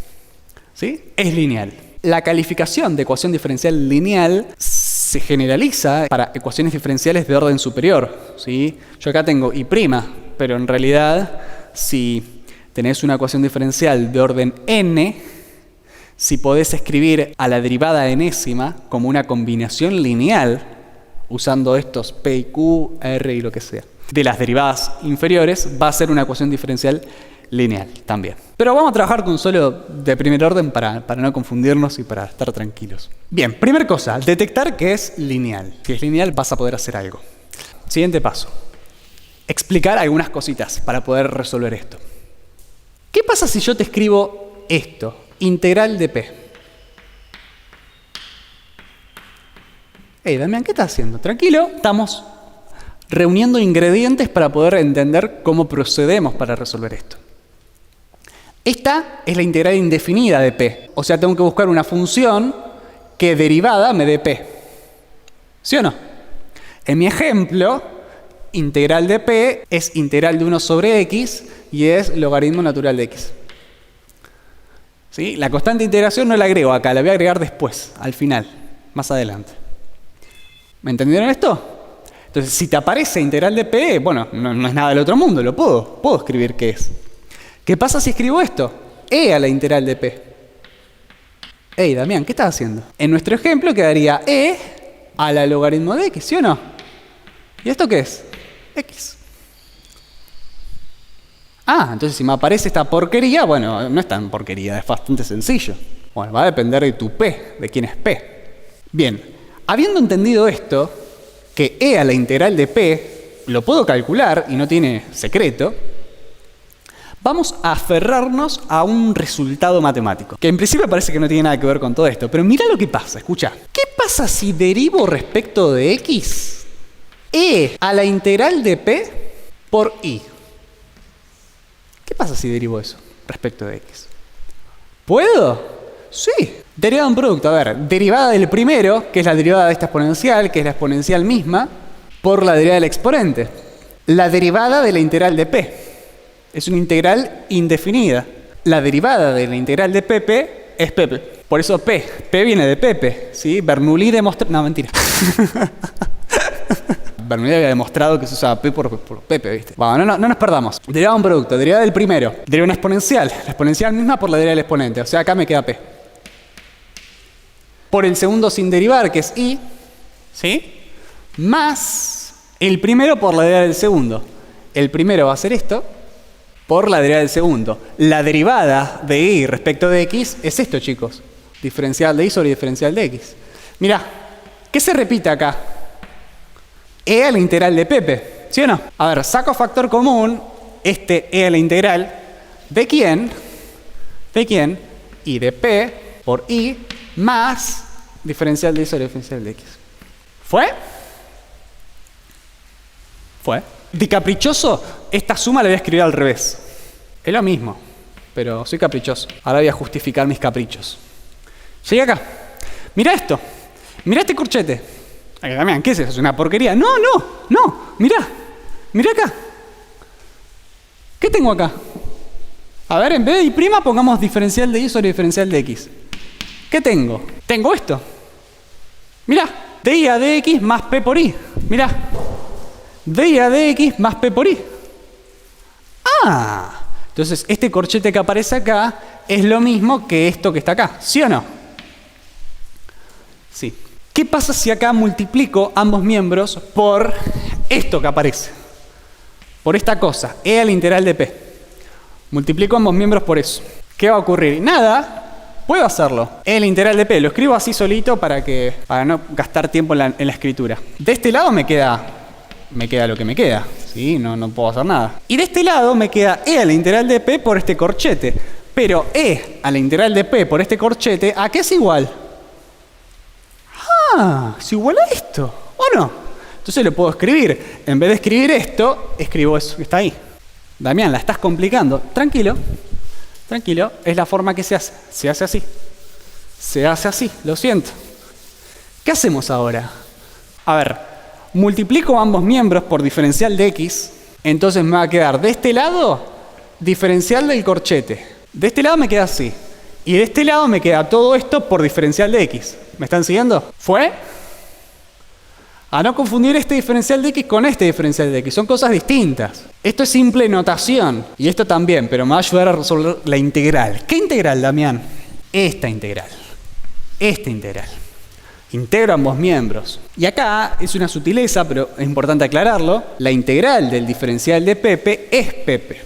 ¿Sí? Es lineal. La calificación de ecuación diferencial lineal se generaliza para ecuaciones diferenciales de orden superior. ¿Sí? Yo acá tengo I', pero en realidad, si tenés una ecuación diferencial de orden n, si podés escribir a la derivada enésima como una combinación lineal, usando estos P y Q, R y lo que sea, de las derivadas inferiores, va a ser una ecuación diferencial lineal también. Pero vamos a trabajar con solo de primer orden para no confundirnos y para estar tranquilos. Bien, primera cosa, detectar que es lineal. Si es lineal vas a poder hacer algo. Siguiente paso. Explicar algunas cositas para poder resolver esto. ¿Qué pasa si yo te escribo esto? Integral de P. Hey, Damián, ¿qué estás haciendo? Tranquilo, estamos reuniendo ingredientes para poder entender cómo procedemos para resolver esto. Esta es la integral indefinida de P. O sea, tengo que buscar una función que derivada me dé P. ¿Sí o no? En mi ejemplo, integral de P es integral de 1 sobre X y es logaritmo natural de X. ¿Sí? La constante de integración no la agrego acá, la voy a agregar después, al final, más adelante. ¿Me entendieron esto? Entonces, si te aparece integral de P, bueno, no es nada del otro mundo, lo puedo escribir qué es. ¿Qué pasa si escribo esto? E a la integral de P. Hey, Damián, ¿qué estás haciendo? En nuestro ejemplo quedaría E a la logaritmo de X, ¿sí o no? ¿Y esto qué es? X. Ah, entonces si me aparece esta porquería, bueno, no es tan porquería, es bastante sencillo. Bueno, va a depender de tu P, de quién es P. Bien, habiendo entendido esto, que E a la integral de P lo puedo calcular y no tiene secreto, vamos a aferrarnos a un resultado matemático, que en principio parece que no tiene nada que ver con todo esto, pero mira lo que pasa, escucha. ¿Qué pasa si derivo respecto de X E a la integral de P por I? ¿Qué pasa si derivo eso respecto de x? ¿Puedo? Sí. Derivada de un producto. A ver, derivada del primero, que es la derivada de esta exponencial, que es la exponencial misma, por la derivada del exponente. La derivada de la integral de p. Es una integral indefinida. La derivada de la integral de pp es Pepe. Por eso P. P viene de Pepe. ¿Sí? Bernoulli demostró... No, mentira. Bernoulli había demostrado que se usaba P por Pepe, ¿viste? Bueno, no nos perdamos. Derivada de un producto. Derivada del primero. Derivada de una exponencial. La exponencial misma por la derivada del exponente. O sea, acá me queda P. Por el segundo sin derivar, que es I. ¿Sí? Más el primero por la derivada del segundo. El primero va a ser esto por la derivada del segundo. La derivada de y respecto de x es esto, chicos. Diferencial de y sobre diferencial de x. Mirá, ¿qué se repite acá? E a la integral de Pepe, ¿sí o no? A ver, saco factor común, este e a la integral, ¿de quién? ¿De quién? Y de P por i más diferencial de y sobre diferencial de x. ¿Fue? ¿Fue? De caprichoso, esta suma la voy a escribir al revés. Es lo mismo, pero soy caprichoso. Ahora voy a justificar mis caprichos. Llegué acá. Mirá esto. Mirá este corchete. Damián, ¿qué es eso? ¿Es una porquería? No. Mirá. Mirá acá. ¿Qué tengo acá? A ver, en vez de y' pongamos diferencial de y sobre diferencial de x. ¿Qué tengo? Tengo esto. Mirá. di a dx más p por i. Mirá. di a dx más p por i. Ah. Entonces, este corchete que aparece acá es lo mismo que esto que está acá. ¿Sí o no? Sí. ¿Qué pasa si acá multiplico ambos miembros por esto que aparece? Por esta cosa, e a la integral de p. Multiplico ambos miembros por eso. ¿Qué va a ocurrir? Nada. Puedo hacerlo. E a la integral de p. Lo escribo así solito para no gastar tiempo en la escritura. De este lado me queda lo que me queda. ¿Sí? No puedo hacer nada. Y de este lado me queda e a la integral de p por este corchete. Pero e a la integral de p por este corchete, ¿a qué es igual? Ah, ¿es igual a esto? ¿O no? Entonces lo puedo escribir. En vez de escribir esto, escribo eso que está ahí. Damián, la estás complicando. Tranquilo. Tranquilo. Es la forma que se hace. Se hace así. Se hace así. Lo siento. ¿Qué hacemos ahora? A ver. Multiplico ambos miembros por diferencial de x. Entonces me va a quedar de este lado diferencial del corchete. De este lado me queda así. Y de este lado me queda todo esto por diferencial de x. ¿Me están siguiendo? ¿Fue? A no confundir este diferencial de x con este diferencial de x. Son cosas distintas. Esto es simple notación. Y esto también, pero me va a ayudar a resolver la integral. ¿Qué integral, Damián? Esta integral. Esta integral. Integro ambos miembros. Y acá es una sutileza, pero es importante aclararlo. La integral del diferencial de Pepe es Pepe.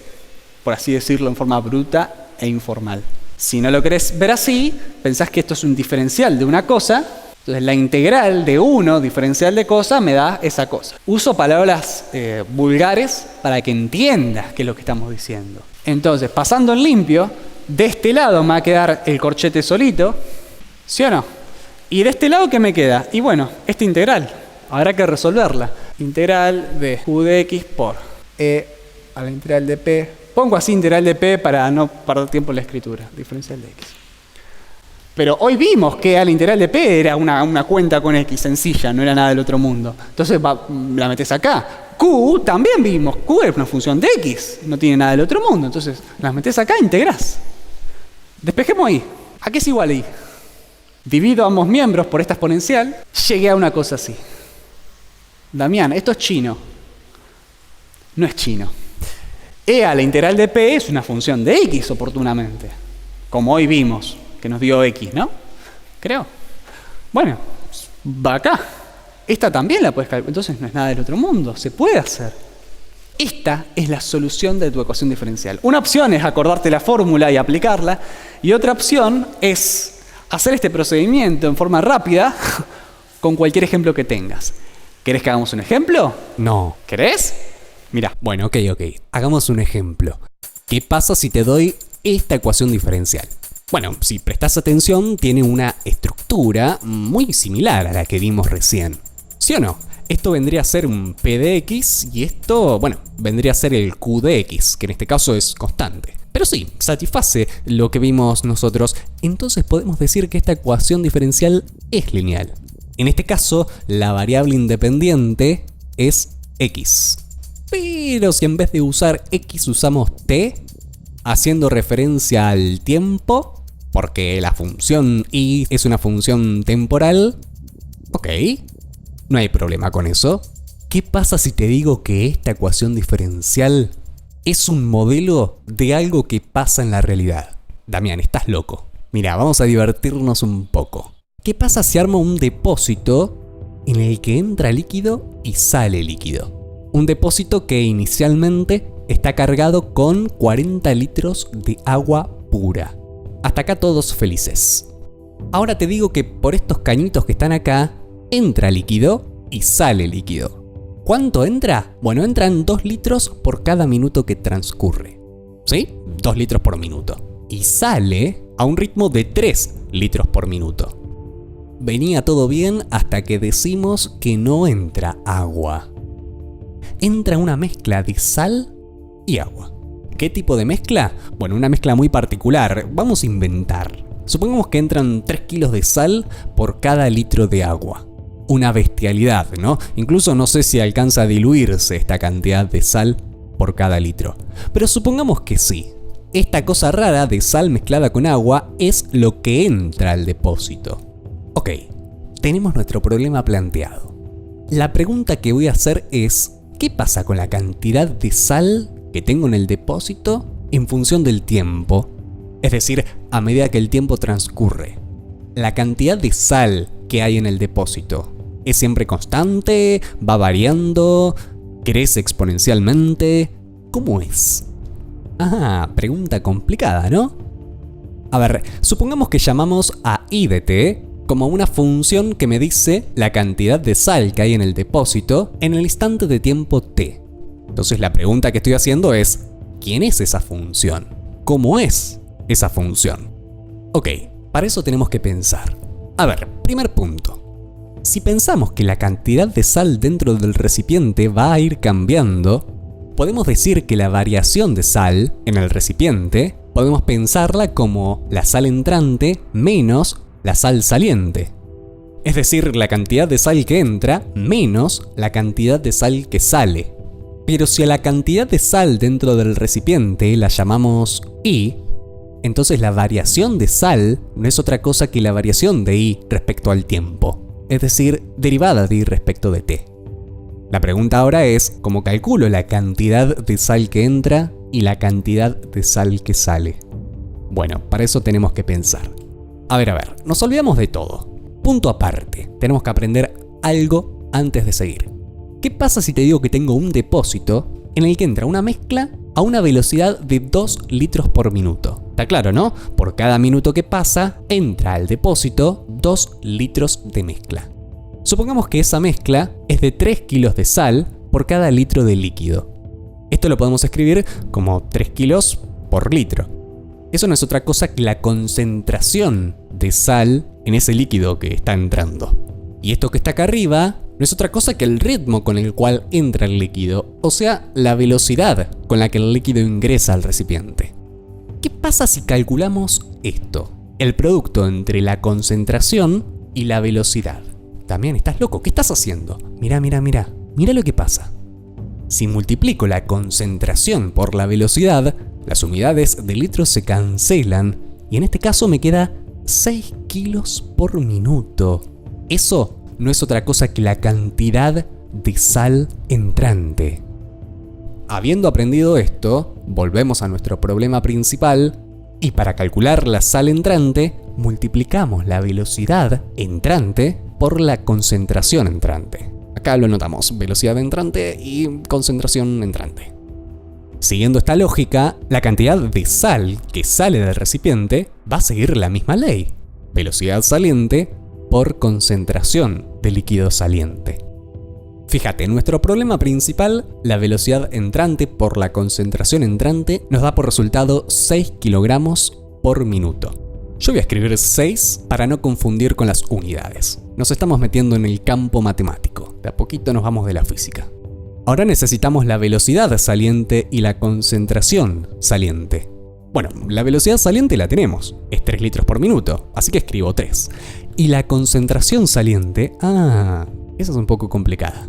Por así decirlo en forma bruta e informal. Si no lo querés ver así, pensás que esto es un diferencial de una cosa, entonces la integral de uno, diferencial de cosa, me da esa cosa. Uso palabras vulgares para que entiendas qué es lo que estamos diciendo. Entonces, pasando en limpio, de este lado me va a quedar el corchete solito, ¿sí o no? Y de este lado, ¿qué me queda? Y bueno, esta integral, habrá que resolverla. Integral de u de x por e a la integral de p. Pongo así integral de p para no perder tiempo en la escritura. Diferencial de x. Pero hoy vimos que a la integral de p era una cuenta con x sencilla, no era nada del otro mundo. Entonces la metes acá. Q también vimos. Q es una función de x, no tiene nada del otro mundo. Entonces las metes acá e integrás. Despejemos ahí. ¿A qué es igual ahí? Divido ambos miembros por esta exponencial. Llegué a una cosa así. Damián, esto es chino. No es chino. E a la integral de p es una función de x oportunamente, como hoy vimos, que nos dio x, ¿no? Creo. Bueno, va acá. Esta también la puedes calcular, entonces no es nada del otro mundo, se puede hacer. Esta es la solución de tu ecuación diferencial. Una opción es acordarte la fórmula y aplicarla, y otra opción es hacer este procedimiento en forma rápida con cualquier ejemplo que tengas. ¿Querés que hagamos un ejemplo?
No.
¿Querés? Mira.
Bueno, ok. Hagamos un ejemplo. ¿Qué pasa si te doy esta ecuación diferencial? Bueno, si prestas atención, tiene una estructura muy similar a la que vimos recién. ¿Sí o no? Esto vendría a ser un P de X y esto, bueno, vendría a ser el Q de X, que en este caso es constante. Pero sí, satisface lo que vimos nosotros, entonces podemos decir que esta ecuación diferencial es lineal. En este caso, la variable independiente es X. Pero si en vez de usar X usamos T, haciendo referencia al tiempo, porque la función y es una función temporal, ok, no hay problema con eso. ¿Qué pasa si te digo que esta ecuación diferencial es un modelo de algo que pasa en la realidad? Damián, estás loco. Mira, vamos a divertirnos un poco. ¿Qué pasa si armo un depósito en el que entra líquido y sale líquido? Un depósito que inicialmente está cargado con 40 litros de agua pura. Hasta acá todos felices. Ahora te digo que por estos cañitos que están acá, entra líquido y sale líquido. ¿Cuánto entra? Bueno, entran 2 litros por cada minuto que transcurre. ¿Sí? 2 litros por minuto. Y sale a un ritmo de 3 litros por minuto. Venía todo bien hasta que decimos que no entra agua. Entra una mezcla de sal y agua. ¿Qué tipo de mezcla? Bueno, una mezcla muy particular. Vamos a inventar. Supongamos que entran 3 kilos de sal por cada litro de agua. Una bestialidad, ¿no? Incluso no sé si alcanza a diluirse esta cantidad de sal por cada litro. Pero supongamos que sí. Esta cosa rara de sal mezclada con agua es lo que entra al depósito. Ok, tenemos nuestro problema planteado. La pregunta que voy a hacer es, ¿qué pasa con la cantidad de sal que tengo en el depósito en función del tiempo? Es decir, a medida que el tiempo transcurre. La cantidad de sal que hay en el depósito, ¿es siempre constante? ¿Va variando? ¿Crece exponencialmente? ¿Cómo es? Ah, pregunta complicada, ¿no? A ver, supongamos que llamamos a I de t como una función que me dice la cantidad de sal que hay en el depósito en el instante de tiempo t. Entonces la pregunta que estoy haciendo es, ¿quién es esa función? ¿Cómo es esa función? Ok, para eso tenemos que pensar. A ver, primer punto. Si pensamos que la cantidad de sal dentro del recipiente va a ir cambiando, podemos decir que la variación de sal en el recipiente podemos pensarla como la sal entrante menos la sal saliente. Es decir, la cantidad de sal que entra menos la cantidad de sal que sale. Pero si a la cantidad de sal dentro del recipiente la llamamos I, entonces la variación de sal no es otra cosa que la variación de I respecto al tiempo, es decir, derivada de I respecto de t. La pregunta ahora es, ¿cómo calculo la cantidad de sal que entra y la cantidad de sal que sale? Bueno, para eso tenemos que pensar. A ver, nos olvidamos de todo. Punto aparte, tenemos que aprender algo antes de seguir. ¿Qué pasa si te digo que tengo un depósito en el que entra una mezcla a una velocidad de 2 litros por minuto? Está claro, ¿no? Por cada minuto que pasa, entra al depósito 2 litros de mezcla. Supongamos que esa mezcla es de 3 kilos de sal por cada litro de líquido. Esto lo podemos escribir como 3 kilos por litro. Eso no es otra cosa que la concentración de sal en ese líquido que está entrando. Y esto que está acá arriba no es otra cosa que el ritmo con el cual entra el líquido, o sea, la velocidad con la que el líquido ingresa al recipiente. ¿Qué pasa si calculamos esto? El producto entre la concentración y la velocidad. También estás loco, ¿qué estás haciendo? Mira lo que pasa. Si multiplico la concentración por la velocidad, las unidades de litros se cancelan y en este caso me queda 6 kilos por minuto. Eso no es otra cosa que la cantidad de sal entrante. Habiendo aprendido esto, volvemos a nuestro problema principal y para calcular la sal entrante, multiplicamos la velocidad entrante por la concentración entrante. Acá lo notamos, velocidad entrante y concentración entrante. Siguiendo esta lógica, la cantidad de sal que sale del recipiente va a seguir la misma ley. Velocidad saliente por concentración de líquido saliente. Fíjate, en nuestro problema principal, la velocidad entrante por la concentración entrante nos da por resultado 6 kilogramos por minuto. Yo voy a escribir 6 para no confundir con las unidades. Nos estamos metiendo en el campo matemático. De a poquito nos vamos de la física. Ahora necesitamos la velocidad saliente y la concentración saliente. Bueno, la velocidad saliente la tenemos, es 3 litros por minuto, así que escribo 3. Y la concentración saliente, esa es un poco complicada.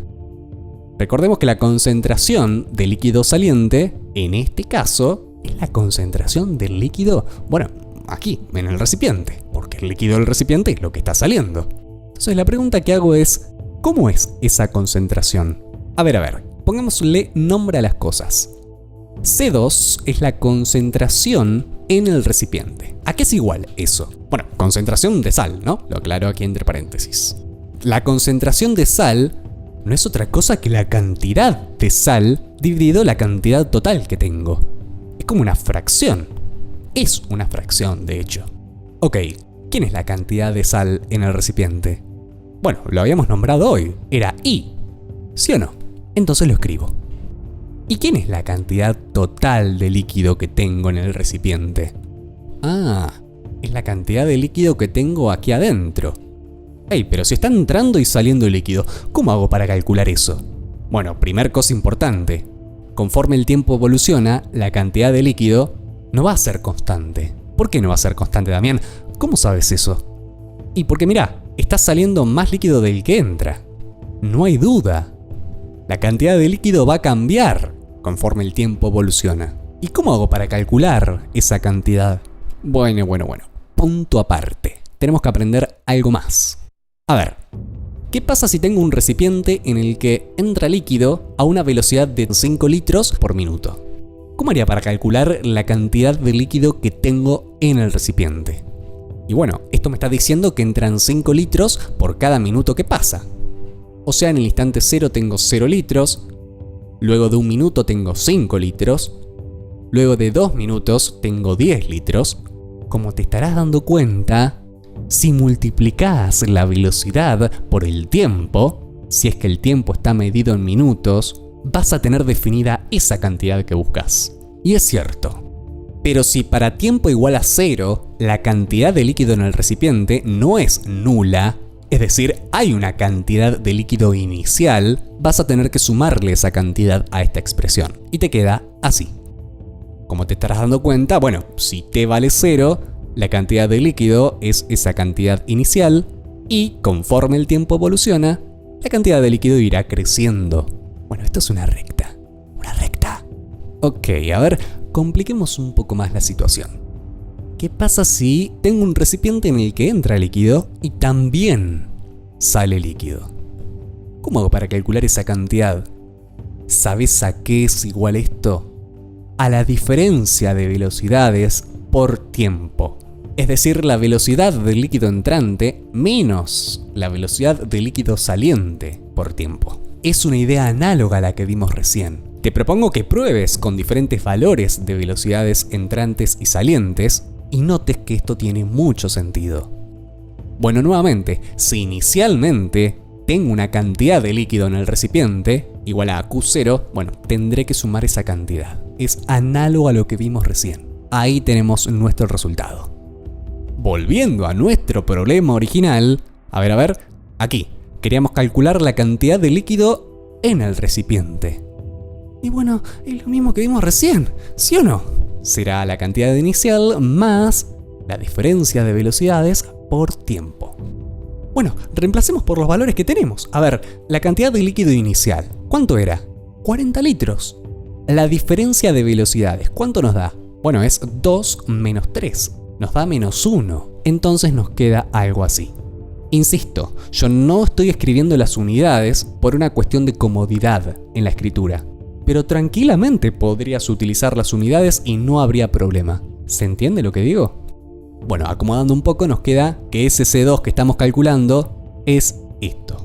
Recordemos que la concentración de líquido saliente, en este caso, es la concentración del líquido, bueno, aquí, en el recipiente, porque el líquido del recipiente es lo que está saliendo. Entonces la pregunta que hago es, ¿cómo es esa concentración? A ver, pongámosle nombre a las cosas. C2 es la concentración en el recipiente. ¿A qué es igual eso? Bueno, concentración de sal, ¿no? Lo aclaro aquí entre paréntesis. La concentración de sal no es otra cosa que la cantidad de sal dividido la cantidad total que tengo. Es como una fracción. Es una fracción, de hecho. Ok, ¿quién es la cantidad de sal en el recipiente? Bueno, lo habíamos nombrado hoy. Era I. ¿Sí o no? Entonces lo escribo. ¿Y quién es la cantidad total de líquido que tengo en el recipiente? Es la cantidad de líquido que tengo aquí adentro. Pero si está entrando y saliendo el líquido, ¿cómo hago para calcular eso? Bueno, primer cosa importante. Conforme el tiempo evoluciona, la cantidad de líquido no va a ser constante. ¿Por qué no va a ser constante, Damián? ¿Cómo sabes eso? Y porque mirá, está saliendo más líquido del que entra. No hay duda. La cantidad de líquido va a cambiar conforme el tiempo evoluciona. ¿Y cómo hago para calcular esa cantidad? Bueno. Punto aparte. Tenemos que aprender algo más. A ver, ¿qué pasa si tengo un recipiente en el que entra líquido a una velocidad de 5 litros por minuto? ¿Cómo haría para calcular la cantidad de líquido que tengo en el recipiente? Y bueno, esto me está diciendo que entran 5 litros por cada minuto que pasa. O sea, en el instante 0 tengo 0 litros, luego de 1 minuto tengo 5 litros, luego de 2 minutos tengo 10 litros. Como te estarás dando cuenta, si multiplicás la velocidad por el tiempo, si es que el tiempo está medido en minutos, vas a tener definida esa cantidad que buscas. Y es cierto. Pero si para tiempo igual a 0, la cantidad de líquido en el recipiente no es nula, es decir, hay una cantidad de líquido inicial, vas a tener que sumarle esa cantidad a esta expresión. Y te queda así. Como te estarás dando cuenta, bueno, si t vale 0, la cantidad de líquido es esa cantidad inicial y conforme el tiempo evoluciona, la cantidad de líquido irá creciendo. Bueno, esto es una recta. Una recta. Ok, a ver, compliquemos un poco más la situación. ¿Qué pasa si tengo un recipiente en el que entra líquido y también sale líquido? ¿Cómo hago para calcular esa cantidad? ¿Sabes a qué es igual esto? A la diferencia de velocidades por tiempo. Es decir, la velocidad del líquido entrante menos la velocidad del líquido saliente por tiempo. Es una idea análoga a la que vimos recién. Te propongo que pruebes con diferentes valores de velocidades entrantes y salientes y notes que esto tiene mucho sentido. Bueno, nuevamente, si inicialmente tengo una cantidad de líquido en el recipiente igual a Q0, bueno, tendré que sumar esa cantidad. Es análogo a lo que vimos recién. Ahí tenemos nuestro resultado. Volviendo a nuestro problema original, a ver, aquí, queríamos calcular la cantidad de líquido en el recipiente. Y bueno, es lo mismo que vimos recién, ¿sí o no? Será la cantidad inicial más la diferencia de velocidades por tiempo. Bueno, reemplacemos por los valores que tenemos. A ver, la cantidad de líquido inicial, ¿cuánto era? 40 litros. La diferencia de velocidades, ¿cuánto nos da? Bueno, es 2 menos 3, nos da menos 1. Entonces nos queda algo así. Insisto, yo no estoy escribiendo las unidades por una cuestión de comodidad en la escritura. Pero tranquilamente podrías utilizar las unidades y no habría problema. ¿Se entiende lo que digo? Bueno, acomodando un poco nos queda que ese C2 que estamos calculando es esto.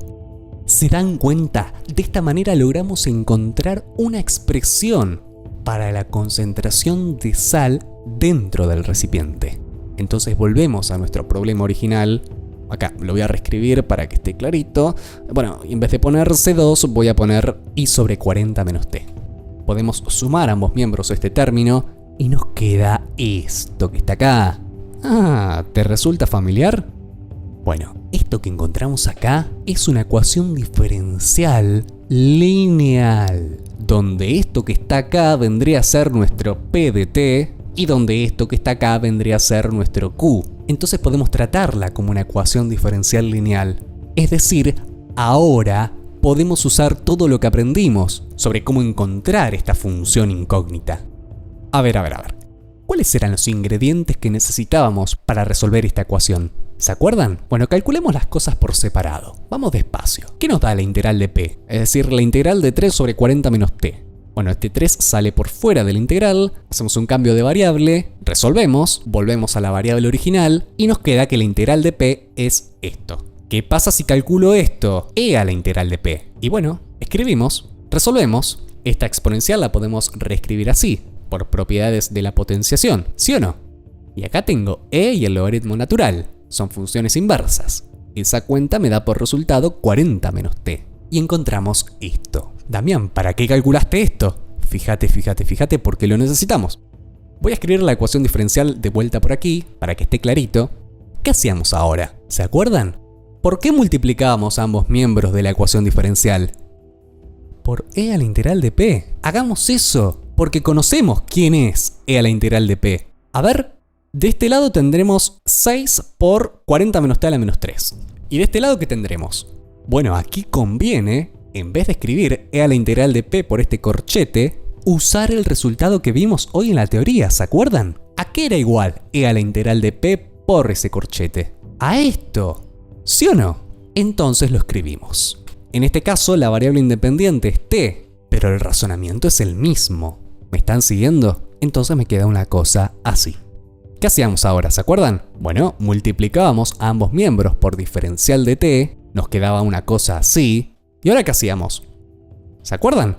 ¿Se dan cuenta? De esta manera logramos encontrar una expresión para la concentración de sal dentro del recipiente. Entonces volvemos a nuestro problema original. Acá lo voy a reescribir para que esté clarito. Bueno, en vez de poner C2 voy a poner I sobre 40 menos T. Podemos sumar ambos miembros a este término y nos queda esto que está acá. ¿Te resulta familiar? Bueno, Esto que encontramos acá es una ecuación diferencial lineal, donde esto que está acá vendría a ser nuestro P de t y donde esto que está acá vendría a ser nuestro Q. Entonces podemos tratarla como una ecuación diferencial lineal. Es decir, ahora podemos usar todo lo que aprendimos sobre cómo encontrar esta función incógnita. A ver. ¿Cuáles eran los ingredientes que necesitábamos para resolver esta ecuación? ¿Se acuerdan? Bueno, calculemos las cosas por separado. Vamos despacio. ¿Qué nos da la integral de p? Es decir, la integral de 3 sobre 40 menos t. Bueno, este 3 sale por fuera de la integral, hacemos un cambio de variable, resolvemos, volvemos a la variable original y nos queda que la integral de p es esto. ¿Qué pasa si calculo esto? E a la integral de p. Y bueno, escribimos, resolvemos. Esta exponencial la podemos reescribir así, por propiedades de la potenciación, ¿sí o no? Y acá tengo e y el logaritmo natural. Son funciones inversas. Esa cuenta me da por resultado 40 menos t. Y encontramos esto. Damián, ¿para qué calculaste esto? Fíjate porque lo necesitamos. Voy a escribir la ecuación diferencial de vuelta por aquí, para que esté clarito. ¿Qué hacíamos ahora? ¿Se acuerdan? ¿Por qué multiplicábamos ambos miembros de la ecuación diferencial? Por e a la integral de p. Hagamos eso, porque conocemos quién es e a la integral de p. A ver, de este lado tendremos 6 por 40 menos t a la menos 3. ¿Y de este lado qué tendremos? Bueno, aquí conviene, en vez de escribir e a la integral de p por este corchete, usar el resultado que vimos hoy en la teoría, ¿se acuerdan? ¿A qué era igual e a la integral de p por ese corchete? A esto, ¿sí o no? Entonces lo escribimos. En este caso la variable independiente es t, pero el razonamiento es el mismo. ¿Me están siguiendo? Entonces me queda una cosa así. ¿Qué hacíamos ahora? ¿Se acuerdan? Bueno, multiplicábamos a ambos miembros por diferencial de t, nos quedaba una cosa así. ¿Y ahora qué hacíamos? ¿Se acuerdan?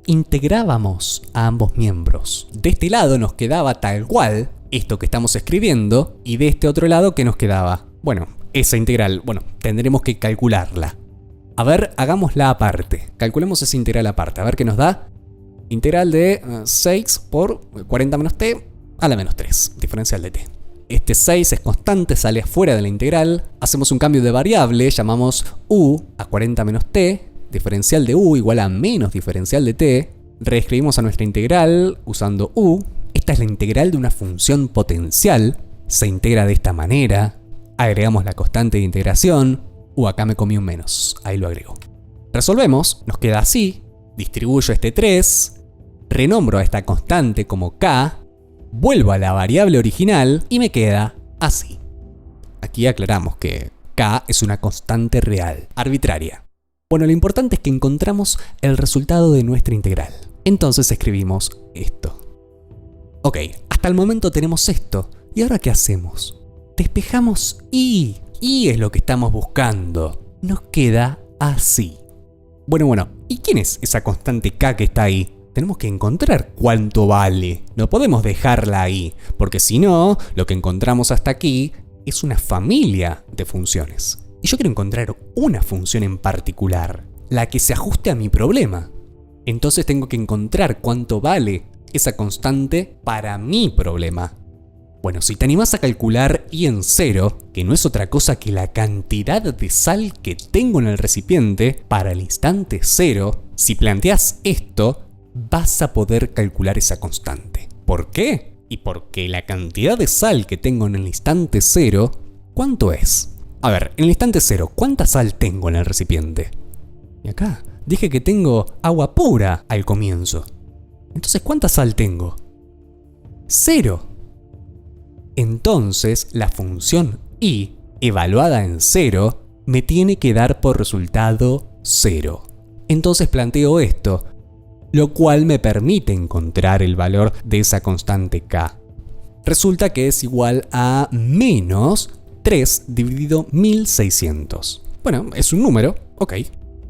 Integrábamos a ambos miembros. De este lado nos quedaba tal cual esto que estamos escribiendo, y de este otro lado, ¿qué nos quedaba? Bueno, esa integral, tendremos que calcularla. A ver, hagámosla aparte. Calculemos esa integral aparte. A ver qué nos da. Integral de 6 por 40 menos t a la menos 3, diferencial de t. Este 6 es constante, sale afuera de la integral. Hacemos un cambio de variable, llamamos u a 40 menos t, diferencial de u igual a menos diferencial de t. Reescribimos a nuestra integral usando u. Esta es la integral de una función potencial. Se integra de esta manera. Agregamos la constante de integración. Acá me comí un menos, ahí lo agrego. Resolvemos, nos queda así. Distribuyo este 3. Renombro a esta constante como k. Vuelvo a la variable original y me queda así. Aquí aclaramos que k es una constante real, arbitraria. Bueno, lo importante es que encontramos el resultado de nuestra integral. Entonces escribimos esto. Ok, hasta el momento tenemos esto. ¿Y ahora qué hacemos? Despejamos y es lo que estamos buscando. Nos queda así. Bueno, ¿y quién es esa constante k que está ahí? Tenemos que encontrar cuánto vale. No podemos dejarla ahí, porque si no, lo que encontramos hasta aquí es una familia de funciones. Y yo quiero encontrar una función en particular, la que se ajuste a mi problema. Entonces tengo que encontrar cuánto vale esa constante para mi problema. Bueno, si te animás a calcular y en cero, que no es otra cosa que la cantidad de sal que tengo en el recipiente para el instante cero, si planteas esto, vas a poder calcular esa constante. ¿Por qué? Y porque la cantidad de sal que tengo en el instante cero, ¿cuánto es? A ver, en el instante cero, ¿cuánta sal tengo en el recipiente? Y acá, dije que tengo agua pura al comienzo. Entonces, ¿cuánta sal tengo? 0. Entonces, la función y, evaluada en 0, me tiene que dar por resultado 0. Entonces planteo esto, lo cual me permite encontrar el valor de esa constante k. Resulta que es igual a menos 3 dividido 1600. Bueno, es un número, ok.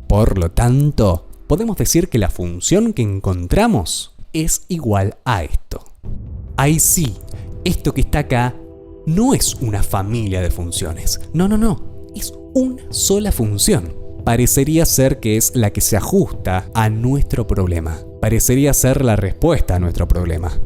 Por lo tanto, podemos decir que la función que encontramos es igual a esto. Ahí sí, esto que está acá no es una familia de funciones. No. Es una sola función. Parecería ser que es la que se ajusta a nuestro problema. Parecería ser la respuesta a nuestro problema.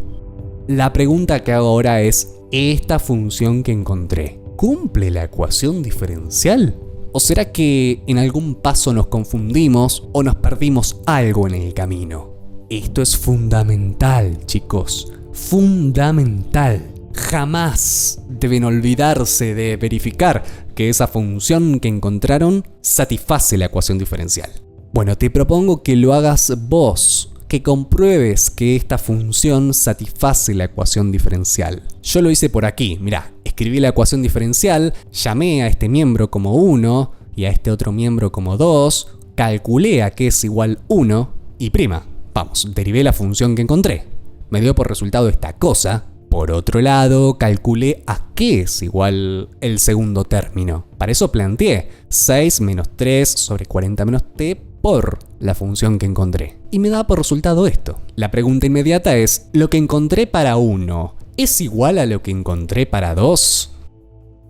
La pregunta que hago ahora es, ¿esta función que encontré cumple la ecuación diferencial? ¿O será que en algún paso nos confundimos o nos perdimos algo en el camino? Esto es fundamental, chicos, fundamental. Jamás deben olvidarse de verificar que esa función que encontraron satisface la ecuación diferencial. Bueno, te propongo que lo hagas vos, que compruebes que esta función satisface la ecuación diferencial. Yo lo hice por aquí, mirá, escribí la ecuación diferencial, llamé a este miembro como 1 y a este otro miembro como 2, calculé a que es igual 1 y prima. Vamos, derivé la función que encontré. Me dio por resultado esta cosa. Por otro lado, calculé a qué es igual el segundo término. Para eso planteé 6 menos 3 sobre 40 menos t por la función que encontré. Y me da por resultado esto. La pregunta inmediata es, ¿lo que encontré para 1 es igual a lo que encontré para 2?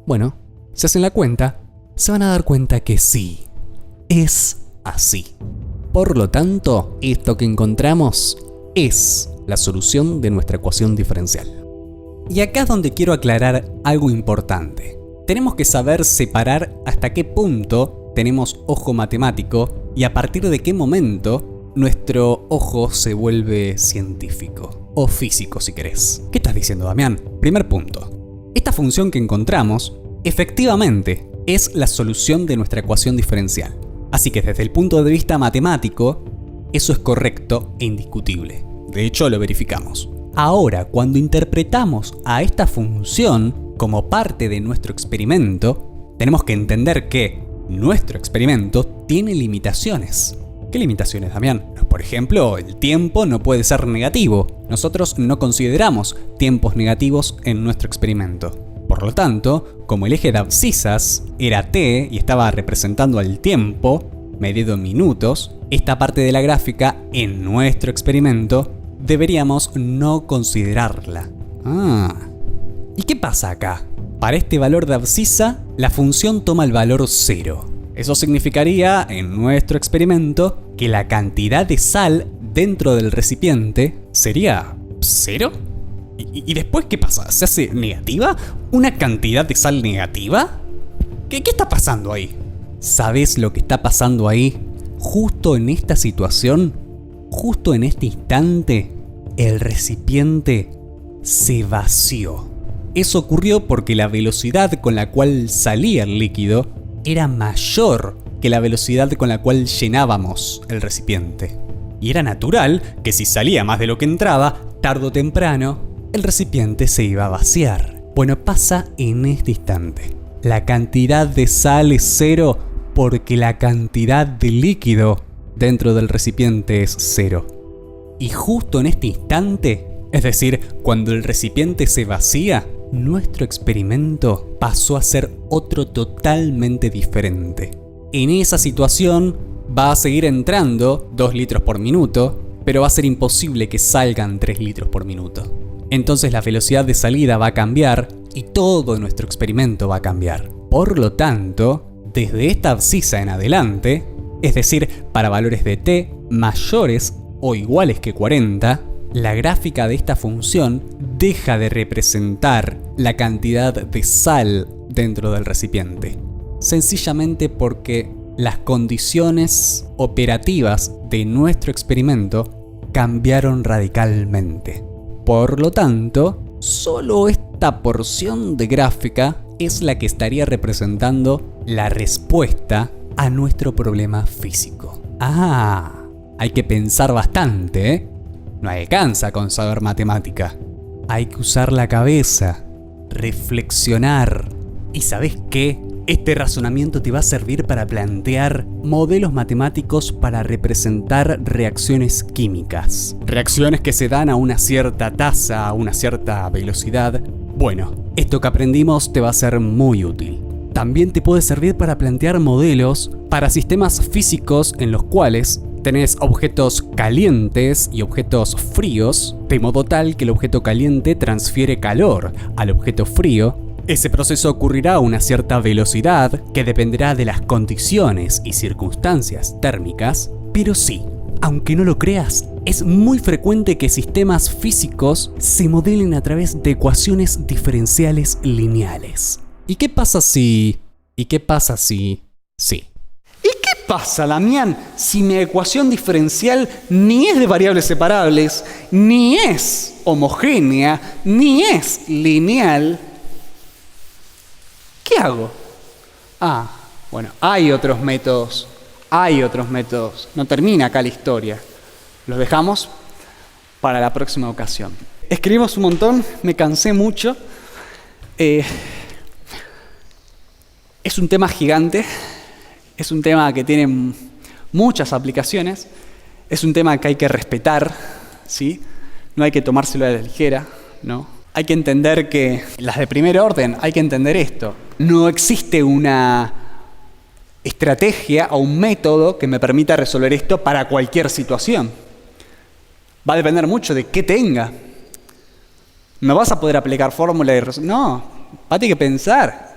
Bueno, si hacen la cuenta, se van a dar cuenta que sí, es así. Por lo tanto, esto que encontramos es la solución de nuestra ecuación diferencial. Y acá es donde quiero aclarar algo importante. Tenemos que saber separar hasta qué punto tenemos ojo matemático y a partir de qué momento nuestro ojo se vuelve científico o físico si querés. ¿Qué estás diciendo, Damián? Primer punto. Esta función que encontramos efectivamente es la solución de nuestra ecuación diferencial. Así que desde el punto de vista matemático, eso es correcto e indiscutible. De hecho, lo verificamos. Ahora, cuando interpretamos a esta función como parte de nuestro experimento, tenemos que entender que nuestro experimento tiene limitaciones. ¿Qué limitaciones, Damián? Por ejemplo, el tiempo no puede ser negativo. Nosotros no consideramos tiempos negativos en nuestro experimento. Por lo tanto, como el eje de abscisas era t y estaba representando al tiempo, medido en minutos, esta parte de la gráfica en nuestro experimento deberíamos no considerarla. ¿Y qué pasa acá? Para este valor de abscisa, la función toma el valor 0. Eso significaría, en nuestro experimento, que la cantidad de sal dentro del recipiente sería 0. ¿Y después qué pasa? ¿Se hace negativa? ¿Una cantidad de sal negativa? ¿Qué está pasando ahí? ¿Sabes lo que está pasando ahí? Justo en esta situación, justo en este instante, el recipiente se vació. Eso ocurrió porque la velocidad con la cual salía el líquido era mayor que la velocidad con la cual llenábamos el recipiente. Y era natural que si salía más de lo que entraba, tarde o temprano, el recipiente se iba a vaciar. Bueno, pasa en este instante. La cantidad de sal es 0 porque la cantidad de líquido dentro del recipiente es 0. Y justo en este instante, es decir, cuando el recipiente se vacía, nuestro experimento pasó a ser otro totalmente diferente. En esa situación va a seguir entrando 2 litros por minuto, pero va a ser imposible que salgan 3 litros por minuto. Entonces la velocidad de salida va a cambiar y todo nuestro experimento va a cambiar. Por lo tanto, desde esta abscisa en adelante, es decir, para valores de t mayores o iguales que 40, la gráfica de esta función deja de representar la cantidad de sal dentro del recipiente. Sencillamente porque las condiciones operativas de nuestro experimento cambiaron radicalmente. Por lo tanto, solo esta porción de gráfica es la que estaría representando la respuesta a nuestro problema físico. Hay que pensar bastante, ¿eh? No alcanza con saber matemática. Hay que usar la cabeza, reflexionar. ¿Y sabes qué? Este razonamiento te va a servir para plantear modelos matemáticos para representar reacciones químicas. Reacciones que se dan a una cierta tasa, a una cierta velocidad. Bueno, esto que aprendimos te va a ser muy útil. También te puede servir para plantear modelos para sistemas físicos en los cuales tenés objetos calientes y objetos fríos, de modo tal que el objeto caliente transfiere calor al objeto frío. Ese proceso ocurrirá a una cierta velocidad que dependerá de las condiciones y circunstancias térmicas, pero sí, aunque no lo creas, es muy frecuente que sistemas físicos se modelen a través de ecuaciones diferenciales lineales. ¿Y qué pasa si... ¿Y qué pasa si... sí?
¿Y qué pasa, Damián, si mi ecuación diferencial ni es de variables separables, ni es homogénea, ni es lineal? ¿Qué hago? Bueno, hay otros métodos. No termina acá la historia. Los dejamos para la próxima ocasión. Escribimos un montón, me cansé mucho. Es un tema gigante, es un tema que tiene muchas aplicaciones, es un tema que hay que respetar, ¿sí? No hay que tomárselo a la ligera, ¿no? Hay que entender que las de primer orden, hay que entender esto. No existe una estrategia o un método que me permita resolver esto para cualquier situación. Va a depender mucho de qué tenga. No vas a poder aplicar fórmula y resolver. No, vas a tener que pensar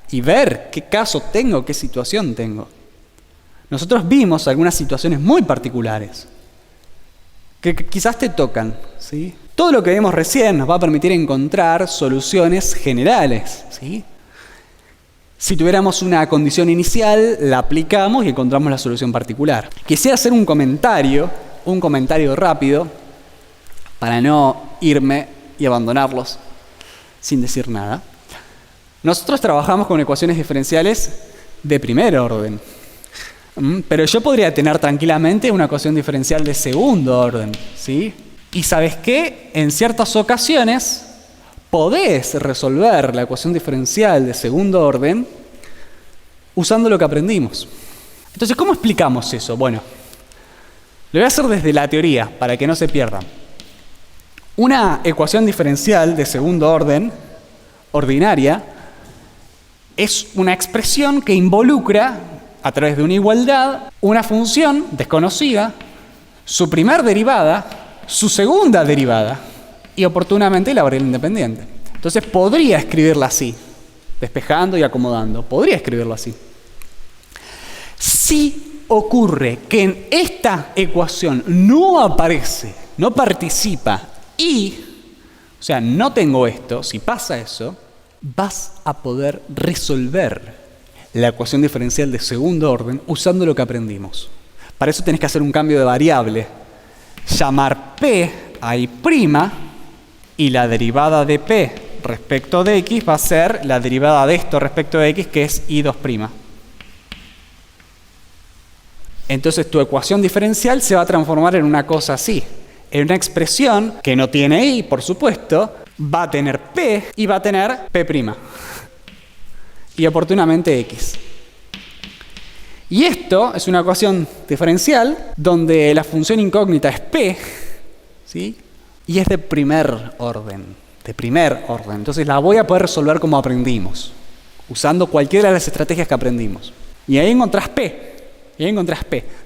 y ver qué caso tengo, qué situación tengo. Nosotros vimos algunas situaciones muy particulares que quizás te tocan, ¿sí? Todo lo que vimos recién nos va a permitir encontrar soluciones generales, ¿sí? Si tuviéramos una condición inicial, la aplicamos y encontramos la solución particular. Quisiera hacer un comentario rápido, para no irme y abandonarlos sin decir nada. Nosotros trabajamos con ecuaciones diferenciales de primer orden, pero yo podría tener tranquilamente una ecuación diferencial de segundo orden, ¿sí? Y ¿sabes qué? En ciertas ocasiones podés resolver la ecuación diferencial de segundo orden usando lo que aprendimos. Entonces, ¿cómo explicamos eso? Bueno, lo voy a hacer desde la teoría para que no se pierdan. Una ecuación diferencial de segundo orden, ordinaria, es una expresión que involucra, a través de una igualdad, una función desconocida, su primer derivada, su segunda derivada y oportunamente la variable independiente. Entonces podría escribirla así, despejando y acomodando. Podría escribirlo así. Si ocurre que en esta ecuación no aparece, no participa o sea, no tengo esto, si pasa eso, vas a poder resolver la ecuación diferencial de segundo orden usando lo que aprendimos. Para eso tenés que hacer un cambio de variable. Llamar P a I' y la derivada de P respecto de X va a ser la derivada de esto respecto de X, que es I2'. Entonces tu ecuación diferencial se va a transformar en una cosa así. En una expresión que no tiene I, por supuesto, va a tener P y va a tener P'. Y oportunamente X. Y esto es una ecuación diferencial donde la función incógnita es P, ¿sí? Y es de primer orden. Entonces la voy a poder resolver como aprendimos, usando cualquiera de las estrategias que aprendimos. Y ahí encontrás P.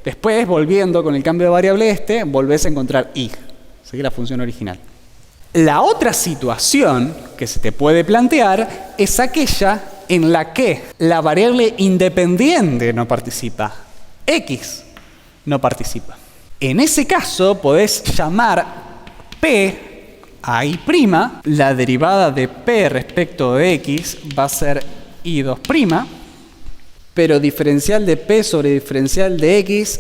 Después, volviendo con el cambio de variable volvés a encontrar I, ¿sí? La función original. La otra situación que se te puede plantear es aquella en la que la variable independiente no participa, X no participa. En ese caso podés llamar P a I', la derivada de P respecto de X va a ser I2', pero diferencial de P sobre diferencial de X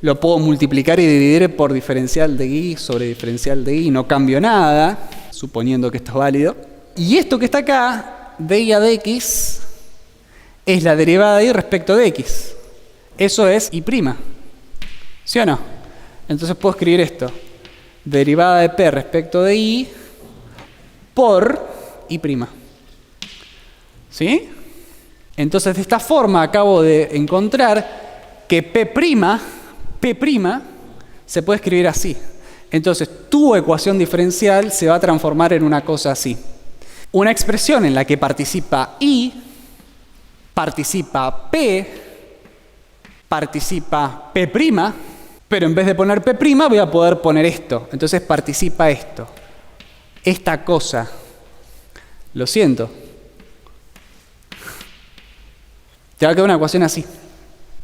lo puedo multiplicar y dividir por diferencial de Y sobre diferencial de Y, no cambio nada, suponiendo que esto es válido. Y esto que está acá, de Y a de X, es la derivada de Y respecto de X. Eso es I', ¿sí o no? Entonces puedo escribir esto, derivada de P respecto de Y por I', ¿sí? Entonces de esta forma acabo de encontrar que P' se puede escribir así. Entonces tu ecuación diferencial se va a transformar en una cosa así. Una expresión en la que participa I, participa P, participa P', pero en vez de poner P' voy a poder poner esto. Entonces participa esto. Esta cosa. Lo siento. Te va a quedar una ecuación así.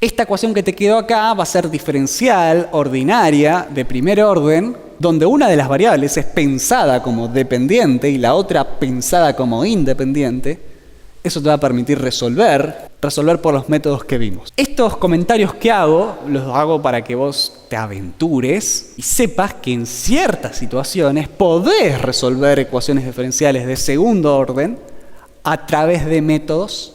Esta ecuación que te quedó acá va a ser diferencial, ordinaria, de primer orden, donde una de las variables es pensada como dependiente y la otra pensada como independiente. Eso te va a permitir resolver por los métodos que vimos. Estos comentarios que hago, los hago para que vos te aventures y sepas que en ciertas situaciones podés resolver ecuaciones diferenciales de segundo orden a través de métodos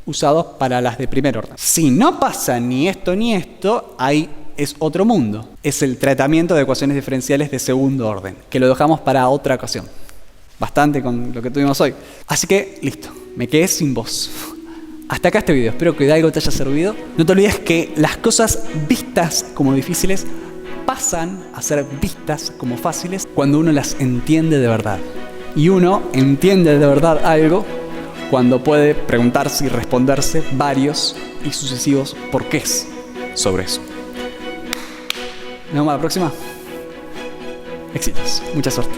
usados para las de primer orden. Si no pasa ni esto, ahí es otro mundo. Es el tratamiento de ecuaciones diferenciales de segundo orden, que lo dejamos para otra ocasión. Bastante con lo que tuvimos hoy. Así que, listo, me quedé sin voz. Hasta acá este video, espero que de algo te haya servido. No te olvides que las cosas vistas como difíciles pasan a ser vistas como fáciles cuando uno las entiende de verdad. Y uno entiende de verdad algo cuando puede preguntarse y responderse varios y sucesivos porqués sobre eso. Nos vemos la próxima. Éxitos. Mucha suerte.